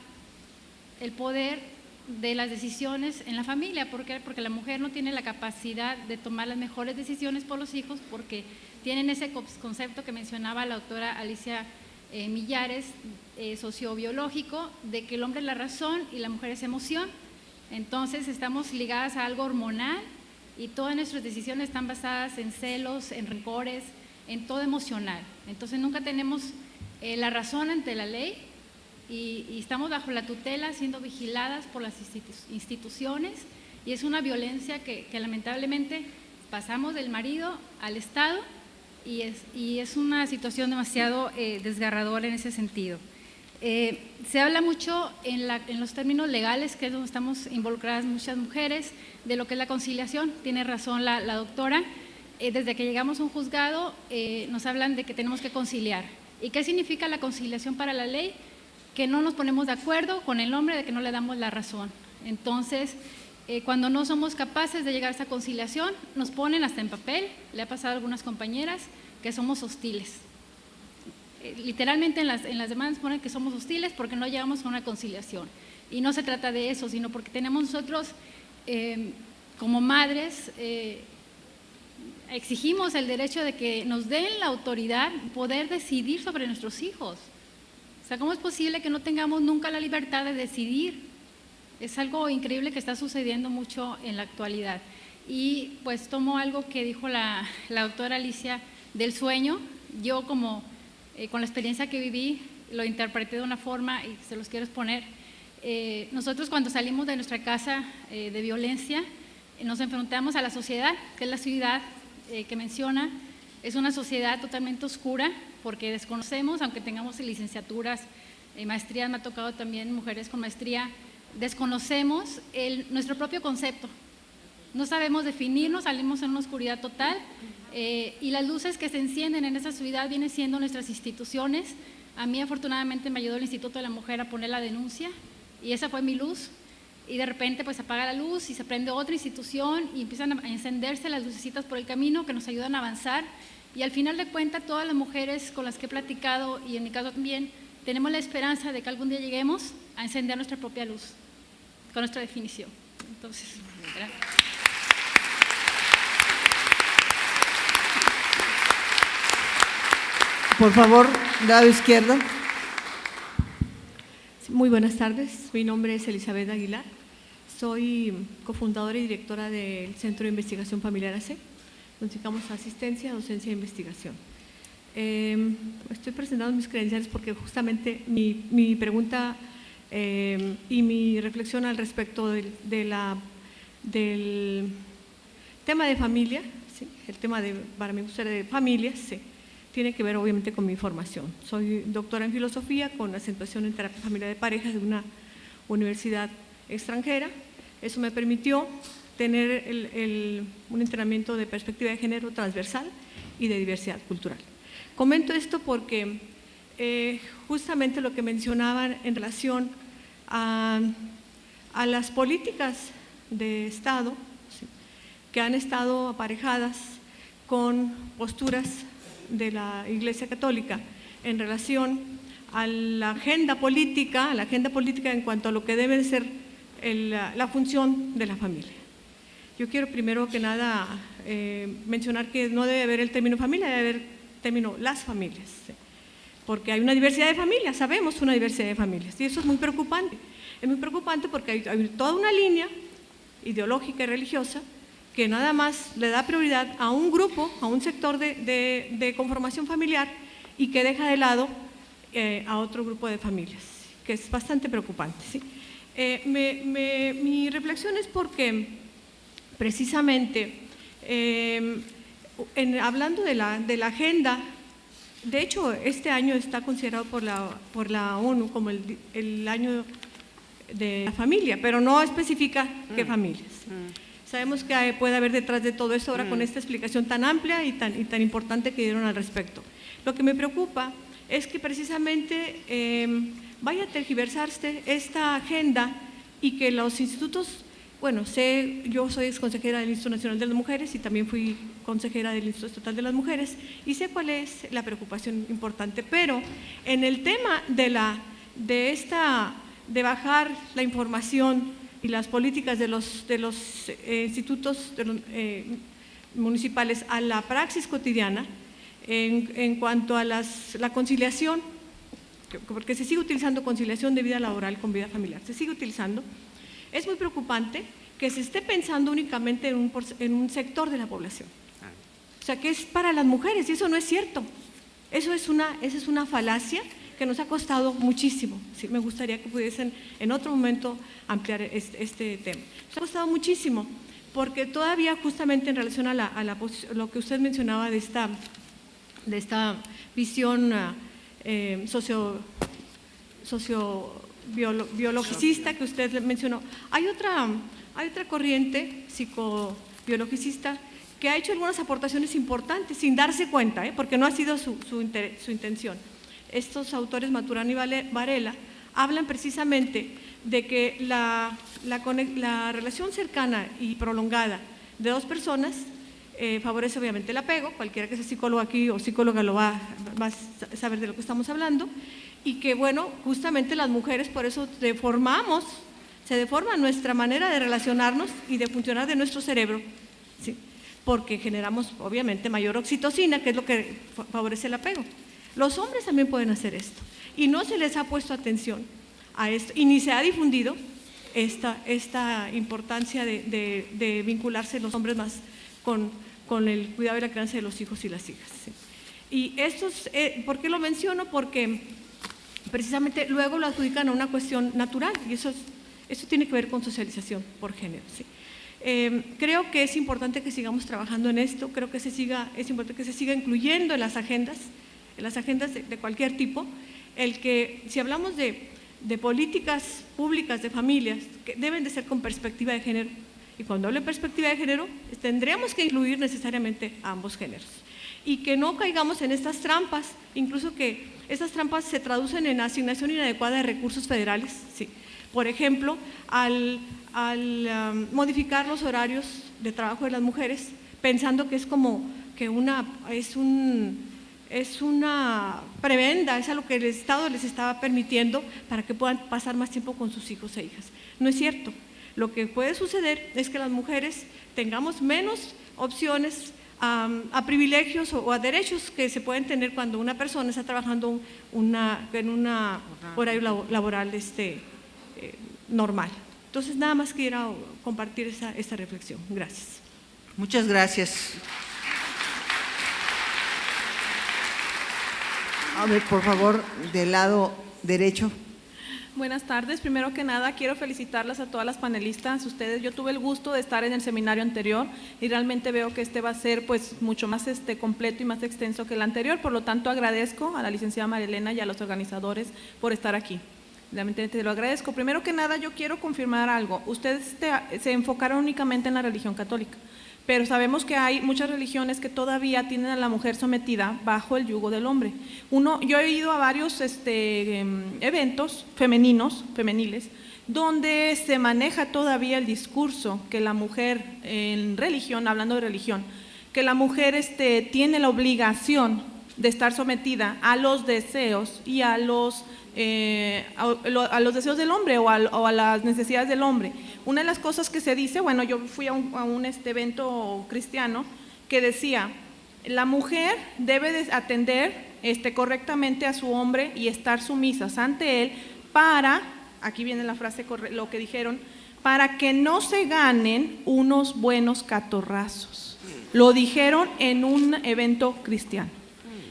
el poder de las decisiones en la familia. ¿Por qué? Porque la mujer no tiene la capacidad de tomar las mejores decisiones por los hijos, porque tienen ese concepto que mencionaba la doctora Alicia Millares, sociobiológico, de que el hombre es la razón y la mujer es emoción. Entonces estamos ligadas a algo hormonal y todas nuestras decisiones están basadas en celos, en rencores, en todo emocional. Entonces nunca tenemos la razón ante la ley y estamos bajo la tutela, siendo vigiladas por las instituciones, y es una violencia que lamentablemente pasamos del marido al Estado y es una situación demasiado desgarradora en ese sentido. Se habla mucho en los términos legales, que es donde estamos involucradas muchas mujeres, de lo que es la conciliación. Tiene razón la doctora. Desde que llegamos a un juzgado nos hablan de que tenemos que conciliar. ¿Y qué significa la conciliación para la ley? Que no nos ponemos de acuerdo con el hombre, de que no le damos la razón. Entonces, cuando no somos capaces de llegar a esa conciliación, nos ponen hasta en papel. Le ha pasado a algunas compañeras que somos hostiles. Literalmente en las demandas ponen que somos hostiles porque no llegamos a una conciliación. Y no se trata de eso, sino porque tenemos nosotros, como madres, exigimos el derecho de que nos den la autoridad, poder decidir sobre nuestros hijos. O sea, ¿cómo es posible que no tengamos nunca la libertad de decidir? Es algo increíble que está sucediendo mucho en la actualidad. Y pues tomo algo que dijo la doctora Alicia del sueño. Yo con la experiencia que viví, lo interpreté de una forma y se los quiero exponer. Nosotros cuando salimos de nuestra casa de violencia, nos enfrentamos a la sociedad, que es la ciudad que menciona. Es una sociedad totalmente oscura porque desconocemos, aunque tengamos licenciaturas, maestrías, me ha tocado también mujeres con maestría, desconocemos nuestro propio concepto. No sabemos definirnos, salimos en una oscuridad total y las luces que se encienden en esa ciudad vienen siendo nuestras instituciones. A mí afortunadamente me ayudó el Instituto de la Mujer a poner la denuncia y esa fue mi luz. Y de repente pues apaga la luz y se prende otra institución y empiezan a encenderse las lucecitas por el camino que nos ayudan a avanzar. Y al final de cuentas, todas las mujeres con las que he platicado, y en mi caso también, tenemos la esperanza de que algún día lleguemos a encender nuestra propia luz, con nuestra definición. Entonces, gracias. Por favor, lado izquierdo. Muy buenas tardes, mi nombre es Elizabeth Aguilar, soy cofundadora y directora del Centro de Investigación Familiar AC, donde dedicamos asistencia, docencia e investigación. Estoy presentando mis credenciales porque justamente mi pregunta y mi reflexión al respecto del tema de familia, ¿sí? El tema para mí de familias, sí, tiene que ver obviamente con mi formación. Soy doctora en filosofía con acentuación en terapia familiar de parejas de una universidad extranjera. Eso me permitió tener un entrenamiento de perspectiva de género transversal y de diversidad cultural. Comento esto porque justamente lo que mencionaban en relación a las políticas de Estado, ¿sí?, que han estado aparejadas con posturas de la Iglesia Católica en relación a la agenda política en cuanto a lo que debe ser la función de la familia. Yo quiero primero que nada mencionar que no debe haber el término familia, debe haber el término las familias, ¿sí?, porque hay una diversidad de familias, sabemos una diversidad de familias, y eso es muy preocupante. Es muy preocupante porque hay toda una línea ideológica y religiosa que nada más le da prioridad a un grupo, a un sector de conformación familiar y que deja de lado a otro grupo de familias, que es bastante preocupante, ¿sí? Mi reflexión es porque precisamente hablando de la agenda, de hecho este año está considerado por la ONU como el año de la familia, pero no especifica qué familias. Sabemos que puede haber detrás de todo esto ahora con esta explicación tan amplia y tan importante que dieron al respecto. Lo que me preocupa es que precisamente vaya a tergiversarse esta agenda y que los institutos, bueno, yo soy consejera del Instituto Nacional de las Mujeres y también fui consejera del Instituto Estatal de las Mujeres y sé cuál es la preocupación importante, pero en el tema de bajar la información y las políticas de los institutos municipales a la praxis cotidiana en cuanto a la conciliación, porque se sigue utilizando conciliación de vida laboral con vida familiar, se sigue utilizando. Es muy preocupante que se esté pensando únicamente en un sector de la población, o sea, que es para las mujeres, y eso no es cierto. Esa es una falacia que nos ha costado muchísimo. Sí, me gustaría que pudiesen en otro momento ampliar este tema. Nos ha costado muchísimo, porque todavía justamente en relación a lo que usted mencionaba de esta visión sociobiologicista que usted mencionó, hay otra corriente psicobiologicista que ha hecho algunas aportaciones importantes sin darse cuenta, porque no ha sido su intención. Estos autores, Maturana y Varela, hablan precisamente de que la relación cercana y prolongada de dos personas favorece obviamente el apego. Cualquiera que sea psicólogo aquí o psicóloga lo va a saber de lo que estamos hablando, y que bueno, justamente las mujeres por eso se deforma nuestra manera de relacionarnos y de funcionar de nuestro cerebro, ¿sí? Porque generamos obviamente mayor oxitocina, que es lo que favorece el apego. Los hombres también pueden hacer esto y no se les ha puesto atención a esto y ni se ha difundido esta importancia de vincularse los hombres más con el cuidado y la crianza de los hijos y las hijas, ¿sí? Y ¿por qué lo menciono? Porque precisamente luego lo adjudican a una cuestión natural y eso tiene que ver con socialización por género, ¿sí? Creo que es importante que sigamos trabajando en esto, creo que es importante que se siga incluyendo en las agendas de cualquier tipo, el que si hablamos de políticas públicas de familias que deben de ser con perspectiva de género, y cuando hablo de perspectiva de género tendremos que incluir necesariamente a ambos géneros y que no caigamos en estas trampas, incluso que estas trampas se traducen en asignación inadecuada de recursos federales, ¿sí? Por ejemplo, al modificar los horarios de trabajo de las mujeres, pensando que es como que es una prebenda, es a lo que el Estado les estaba permitiendo para que puedan pasar más tiempo con sus hijos e hijas. No es cierto. Lo que puede suceder es que las mujeres tengamos menos opciones a privilegios o a derechos que se pueden tener cuando una persona está trabajando en un horario laboral normal. Entonces, nada más quiero compartir esta reflexión. Gracias. Muchas gracias. A ver, por favor, del lado derecho. Buenas tardes. Primero que nada, quiero felicitarlas a todas las panelistas. Yo tuve el gusto de estar en el seminario anterior y realmente veo que va a ser pues mucho más completo y más extenso que el anterior. Por lo tanto, agradezco a la licenciada María Elena y a los organizadores por estar aquí. Realmente te lo agradezco. Primero que nada, yo quiero confirmar algo. Ustedes se enfocaron únicamente en la religión católica, pero sabemos que hay muchas religiones que todavía tienen a la mujer sometida bajo el yugo del hombre. Yo he ido a varios eventos femeniles, donde se maneja todavía el discurso que la mujer en religión, hablando de religión, que la mujer tiene la obligación de estar sometida a los deseos y a los deseos del hombre o a las necesidades del hombre. Una de las cosas que se dice, bueno, yo fui a un evento cristiano que decía, la mujer debe de atender correctamente a su hombre y estar sumisas ante él para, aquí viene la frase, lo que dijeron, para que no se ganen unos buenos catorrazos. Lo dijeron en un evento cristiano.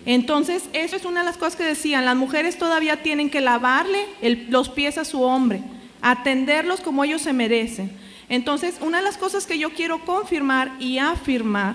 Entonces, eso es una de las cosas que decían, las mujeres todavía tienen que lavarle los pies a su hombre, atenderlos como ellos se merecen. Entonces, una de las cosas que yo quiero confirmar y afirmar,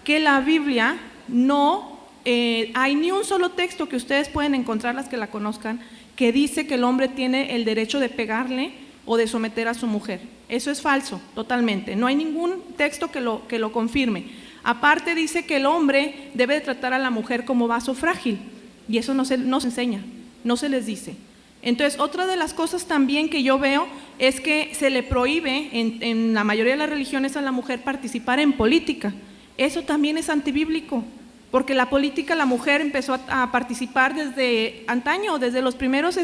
que la Biblia no hay ni un solo texto que ustedes pueden encontrar, las que la conozcan, que dice que el hombre tiene el derecho de pegarle o de someter a su mujer. Eso es falso, totalmente. No hay ningún texto que lo confirme. Aparte dice que el hombre debe de tratar a la mujer como vaso frágil, y eso no se enseña, no se les dice. Entonces, otra de las cosas también que yo veo es que se le prohíbe en la mayoría de las religiones a la mujer participar en política. Eso también es antibíblico, porque la política, la mujer empezó a participar desde antaño, desde los primeros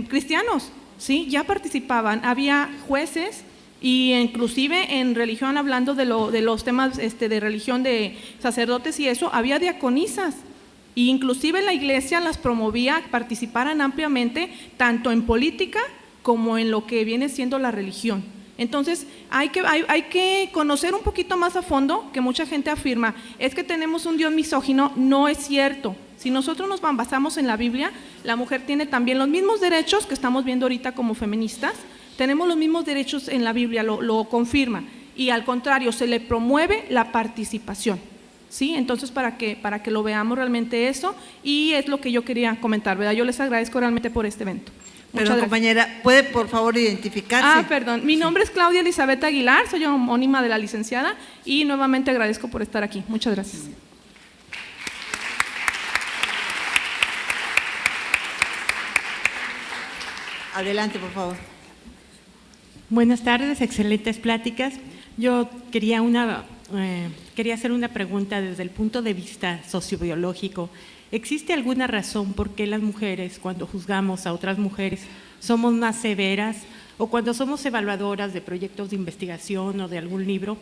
cristianos, ¿sí? Ya participaban, había jueces, y inclusive en religión, hablando de los temas de religión de sacerdotes y eso, había diaconisas, e inclusive la iglesia las promovía, participaran ampliamente, tanto en política como en lo que viene siendo la religión. Entonces, hay que conocer un poquito más a fondo, que mucha gente afirma, es que tenemos un Dios misógino. No es cierto. Si nosotros nos basamos en la Biblia, la mujer tiene también los mismos derechos que estamos viendo ahorita como feministas, tenemos los mismos derechos en la Biblia, lo confirma, y al contrario, se le promueve la participación, ¿sí? Entonces, para que lo veamos realmente eso, y es lo que yo quería comentar, ¿verdad? Yo les agradezco realmente por este evento. Perdón, compañera, ¿puede por favor identificarse? Perdón, mi nombre es Claudia Elizabeth Aguilar, soy homónima de la licenciada, y nuevamente agradezco por estar aquí. Muchas gracias. Adelante, por favor. Buenas tardes, excelentes pláticas. Yo quería hacer una pregunta desde el punto de vista sociobiológico. ¿Existe alguna razón por qué las mujeres, cuando juzgamos a otras mujeres, somos más severas, o cuando somos evaluadoras de proyectos de investigación o de algún libro,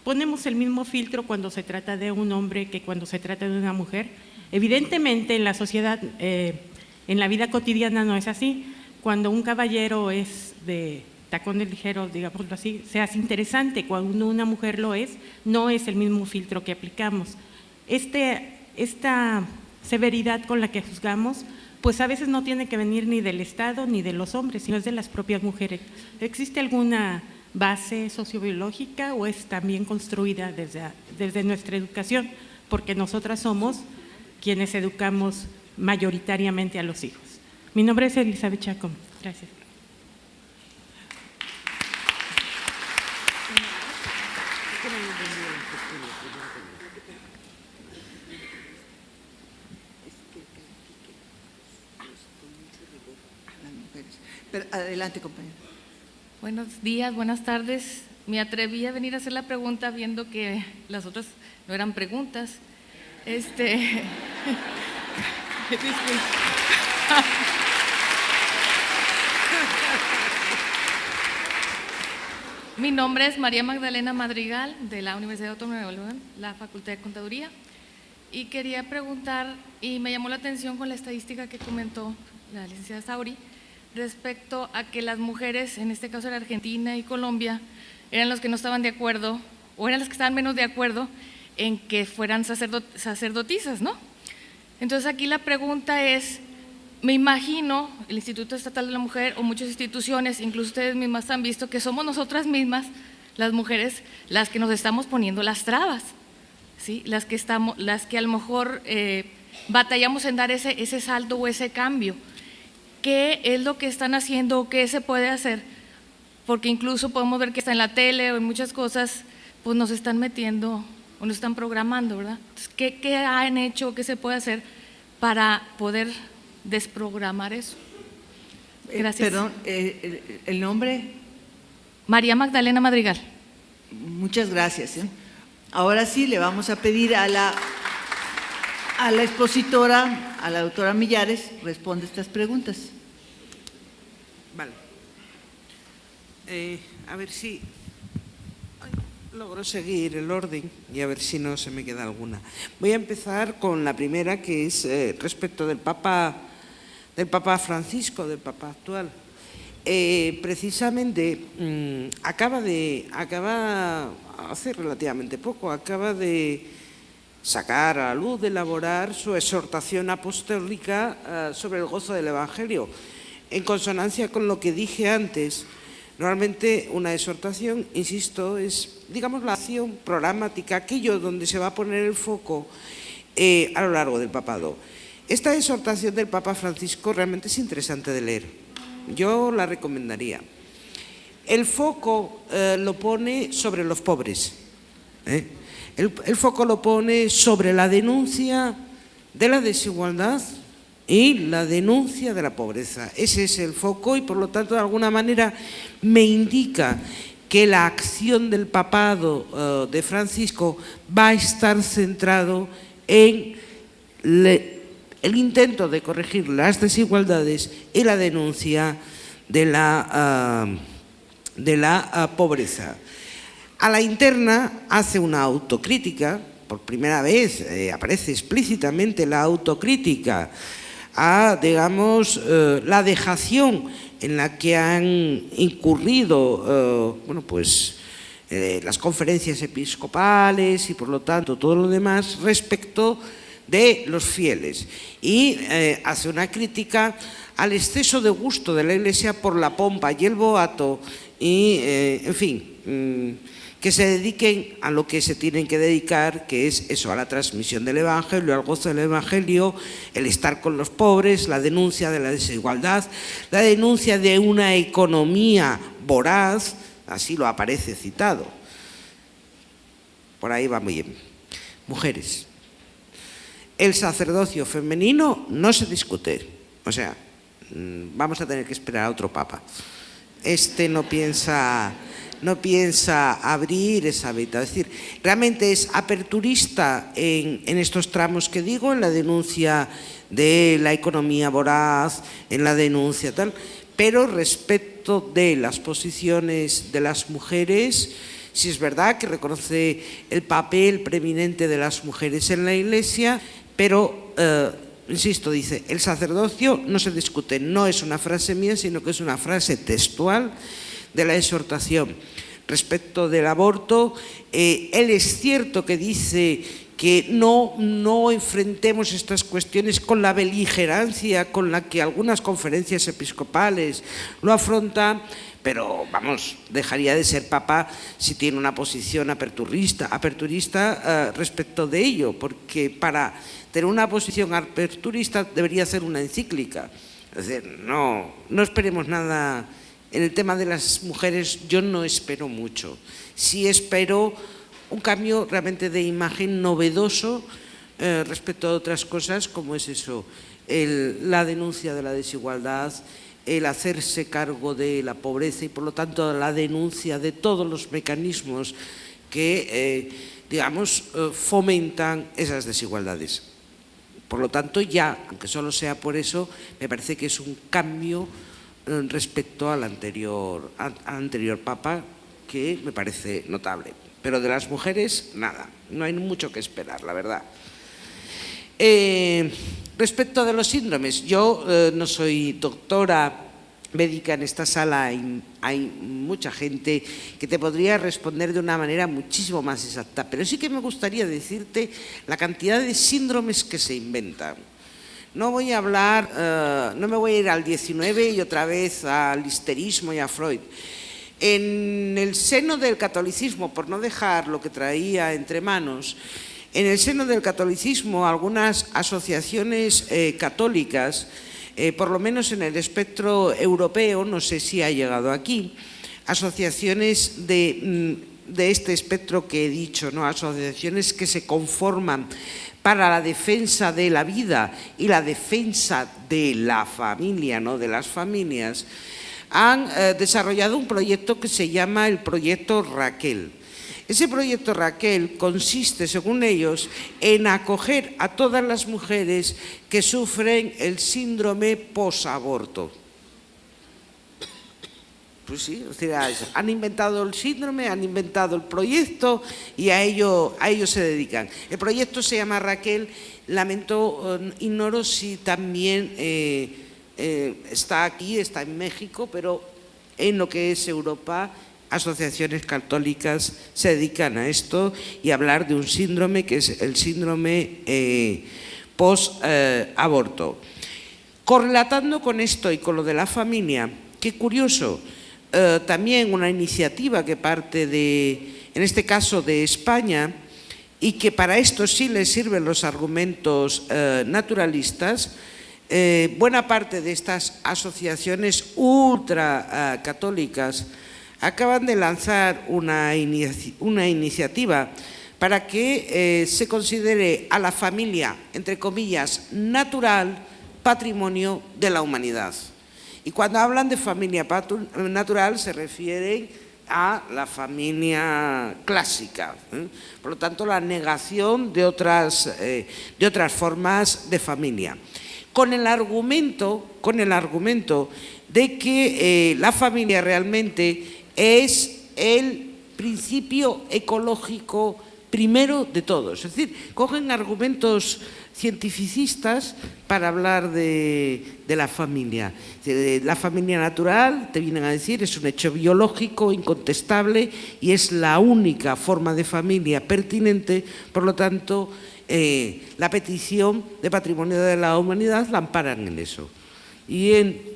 ponemos el mismo filtro cuando se trata de un hombre que cuando se trata de una mujer? Evidentemente, en la sociedad, en la vida cotidiana no es así. Cuando un caballero es de tacones ligeros, digámoslo así, se hace interesante. Cuando una mujer lo es, no es el mismo filtro que aplicamos. Esta severidad con la que juzgamos, pues a veces no tiene que venir ni del Estado ni de los hombres, sino es de las propias mujeres. ¿Existe alguna base sociobiológica o es también construida desde nuestra educación? Porque nosotras somos quienes educamos mayoritariamente a los hijos. Mi nombre es Elizabeth Chacón. Gracias. Adelante, compañera. Buenos días, buenas tardes. Me atreví a venir a hacer la pregunta viendo que las otras no eran preguntas. Disculpe. Mi nombre es María Magdalena Madrigal, de la Universidad Autónoma de Nuevo León, la Facultad de Contaduría, y quería preguntar, y me llamó la atención con la estadística que comentó la licenciada Sauri, respecto a que las mujeres, en este caso en Argentina y Colombia, eran los que no estaban de acuerdo, o eran las que estaban menos de acuerdo en que fueran sacerdotisas, ¿no? Entonces aquí la pregunta es, me imagino, el Instituto Estatal de la Mujer o muchas instituciones, incluso ustedes mismas han visto que somos nosotras mismas, las mujeres, las que nos estamos poniendo las trabas, ¿sí? Las que a lo mejor batallamos en dar ese salto o ese cambio. ¿Qué es lo que están haciendo o qué se puede hacer? Porque incluso podemos ver que está en la tele o en muchas cosas, pues nos están metiendo o nos están programando, ¿verdad? Entonces, ¿qué han hecho, qué se puede hacer para poder desprogramar eso? Gracias. Perdón, ¿el nombre? María Magdalena Madrigal. Muchas gracias. Ahora sí, le vamos a pedir a la expositora, a la doctora Millares, responde estas preguntas. Vale. A ver si logro seguir el orden y a ver si no se me queda alguna. Voy a empezar con la primera, que es respecto del Papa Francisco, del Papa actual. Precisamente acaba hace relativamente poco, acaba de sacar a la luz, de elaborar su exhortación apostólica sobre el gozo del Evangelio. En consonancia con lo que dije antes, normalmente una exhortación, insisto, es, digamos, la acción programática, aquello donde se va a poner el foco a lo largo del papado. Esta exhortación del Papa Francisco realmente es interesante de leer. Yo la recomendaría. El foco lo pone sobre los pobres. El foco lo pone sobre la denuncia de la desigualdad y la denuncia de la pobreza. Ese es el foco y, por lo tanto, de alguna manera me indica que la acción del papado de Francisco va a estar centrado en el intento de corregir las desigualdades y la denuncia de la pobreza. A la interna hace una autocrítica, por primera vez aparece explícitamente la autocrítica a, digamos, la dejación en la que han incurrido las conferencias episcopales y, por lo tanto, todo lo demás respecto de los fieles. Y hace una crítica al exceso de gusto de la Iglesia por la pompa y el boato y, en fin, que se dediquen a lo que se tienen que dedicar, que es eso, a la transmisión del Evangelio, al gozo del Evangelio, el estar con los pobres, la denuncia de la desigualdad, la denuncia de una economía voraz, así lo aparece citado. Por ahí va muy bien. Mujeres. El sacerdocio femenino no se discute. O sea, vamos a tener que esperar a otro papa. Este no piensa abrir esa veta. Es decir, realmente es aperturista en estos tramos que digo, en la denuncia de la economía voraz, en la denuncia tal, pero respecto de las posiciones de las mujeres, sí es verdad que reconoce el papel preeminente de las mujeres en la Iglesia, pero, insisto, dice, el sacerdocio no se discute, no es una frase mía, sino que es una frase textual de la exhortación. Respecto del aborto, él es cierto que dice que no enfrentemos estas cuestiones con la beligerancia con la que algunas conferencias episcopales lo afrontan, pero, vamos, dejaría de ser papa si tiene una posición aperturista respecto de ello, porque para tener una posición aperturista debería ser una encíclica. Es decir, no esperemos nada. En el tema de las mujeres yo no espero mucho. Sí espero un cambio realmente de imagen novedoso respecto a otras cosas, como es eso, la denuncia de la desigualdad, el hacerse cargo de la pobreza y, por lo tanto, la denuncia de todos los mecanismos que, digamos, fomentan esas desigualdades. Por lo tanto, ya, aunque solo sea por eso, me parece que es un cambio respecto al anterior papa, que me parece notable. Pero de las mujeres, nada, no hay mucho que esperar, la verdad. Respecto de los síndromes, yo no soy doctora médica, en esta sala hay mucha gente que te podría responder de una manera muchísimo más exacta, pero sí que me gustaría decirte la cantidad de síndromes que se inventan. No voy a hablar, no me voy a ir al 19 y otra vez al histerismo y a Freud. En el seno del catolicismo, por no dejar lo que traía entre manos, en el seno del catolicismo algunas asociaciones católicas, por lo menos en el espectro europeo, no sé si ha llegado aquí, asociaciones de este espectro que he dicho, ¿no? Asociaciones que se conforman para la defensa de la vida y la defensa de la familia, ¿no? De las familias, han desarrollado un proyecto que se llama el Proyecto Raquel. Ese Proyecto Raquel consiste, según ellos, en acoger a todas las mujeres que sufren el síndrome posaborto. Pues sí, o sea, han inventado el síndrome, han inventado el proyecto y a ello se dedican. El proyecto se llama Raquel. Ignoro si también está aquí, está en México, pero en lo que es Europa asociaciones católicas se dedican a esto y hablar de un síndrome que es el síndrome post-aborto. Correlatando con esto y con lo de la familia, qué curioso, también una iniciativa que parte en este caso de España, y que para esto sí les sirven los argumentos naturalistas. Buena parte de estas asociaciones ultracatólicas acaban de lanzar una iniciativa para que se considere a la familia, entre comillas, natural, patrimonio de la humanidad. Y cuando hablan de familia natural se refieren a la familia clásica, por lo tanto la negación de otras formas de familia. Con el argumento de que la familia realmente es el principio ecológico primero de todos. Es decir, cogen argumentos cientificistas para hablar de la familia. La familia natural, te vienen a decir, es un hecho biológico incontestable y es la única forma de familia pertinente, por lo tanto, la petición de patrimonio de la humanidad la amparan en eso, y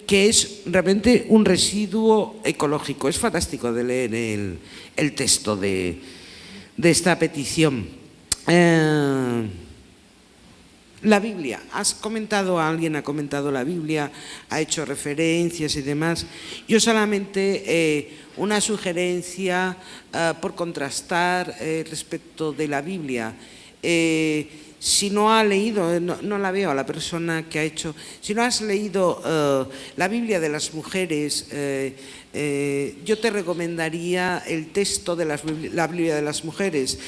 que es realmente un residuo ecológico. Es fantástico de leer el texto de esta petición. La Biblia, alguien ha comentado la Biblia, ha hecho referencias y demás. Yo solamente una sugerencia por contrastar respecto de la Biblia. Si no ha leído, no la veo a la persona que ha hecho, si no has leído la Biblia de las mujeres, yo te recomendaría el texto de la Biblia de las mujeres.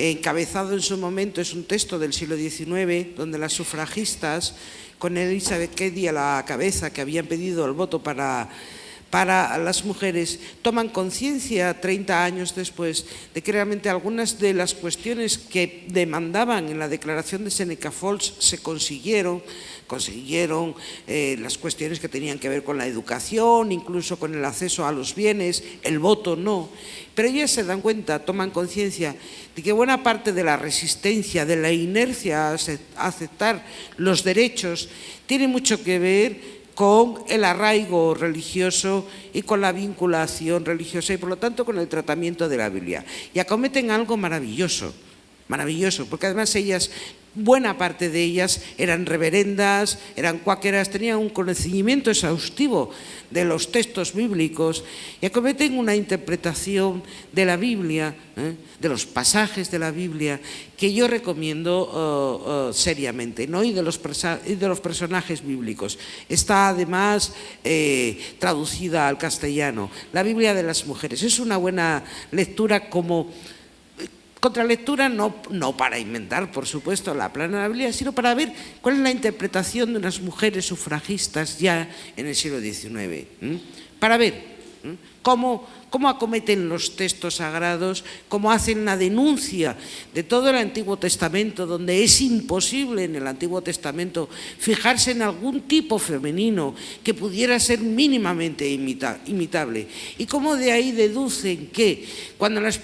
Encabezado en su momento, es un texto del siglo XIX, donde las sufragistas, con Elizabeth Cady a la cabeza, que habían pedido el voto para las mujeres, toman conciencia 30 años después de que realmente algunas de las cuestiones que demandaban en la declaración de Seneca Falls se consiguieron las cuestiones que tenían que ver con la educación, incluso con el acceso a los bienes, el voto no. Pero ellas se dan cuenta, toman conciencia de que buena parte de la resistencia, de la inercia a aceptar los derechos, tiene mucho que ver con el arraigo religioso y con la vinculación religiosa y por lo tanto con el tratamiento de la Biblia. Y acometen algo maravilloso, porque además buena parte de ellas eran reverendas, eran cuáqueras, tenían un conocimiento exhaustivo de los textos bíblicos y acometen una interpretación de la Biblia, de los pasajes de la Biblia, que yo recomiendo seriamente, ¿no? y de los personajes bíblicos. Está además traducida al castellano. La Biblia de las mujeres es una buena lectura como contralectura, no para inventar, por supuesto, la plana de la Biblia, sino para ver cuál es la interpretación de unas mujeres sufragistas ya en el siglo XIX, para ver cómo acometen los textos sagrados, cómo hacen la denuncia de todo el Antiguo Testamento, donde es imposible en el Antiguo Testamento fijarse en algún tipo femenino que pudiera ser mínimamente imitable, y cómo de ahí deducen que cuando las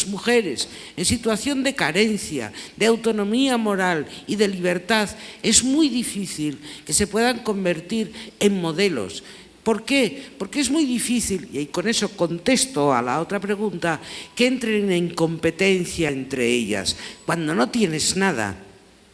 mujeres en situación de carencia, de autonomía moral y de libertad, es muy difícil que se puedan convertir en modelos. ¿Por qué? Porque es muy difícil, y con eso contesto a la otra pregunta, que entren en competencia entre ellas. Cuando no tienes nada,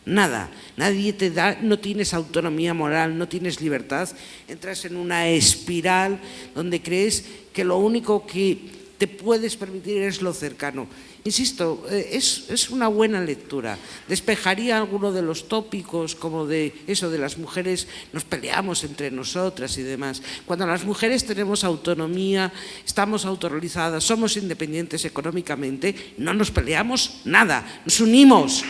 nadie te da, no tienes autonomía moral, no tienes libertad, entras en una espiral donde crees que lo único que te puedes permitir es lo cercano. Insisto, es una buena lectura. Despejaría alguno de los tópicos, como de eso de las mujeres nos peleamos entre nosotras y demás. Cuando las mujeres tenemos autonomía, estamos autorrealizadas, somos independientes económicamente, no nos peleamos nada, nos unimos.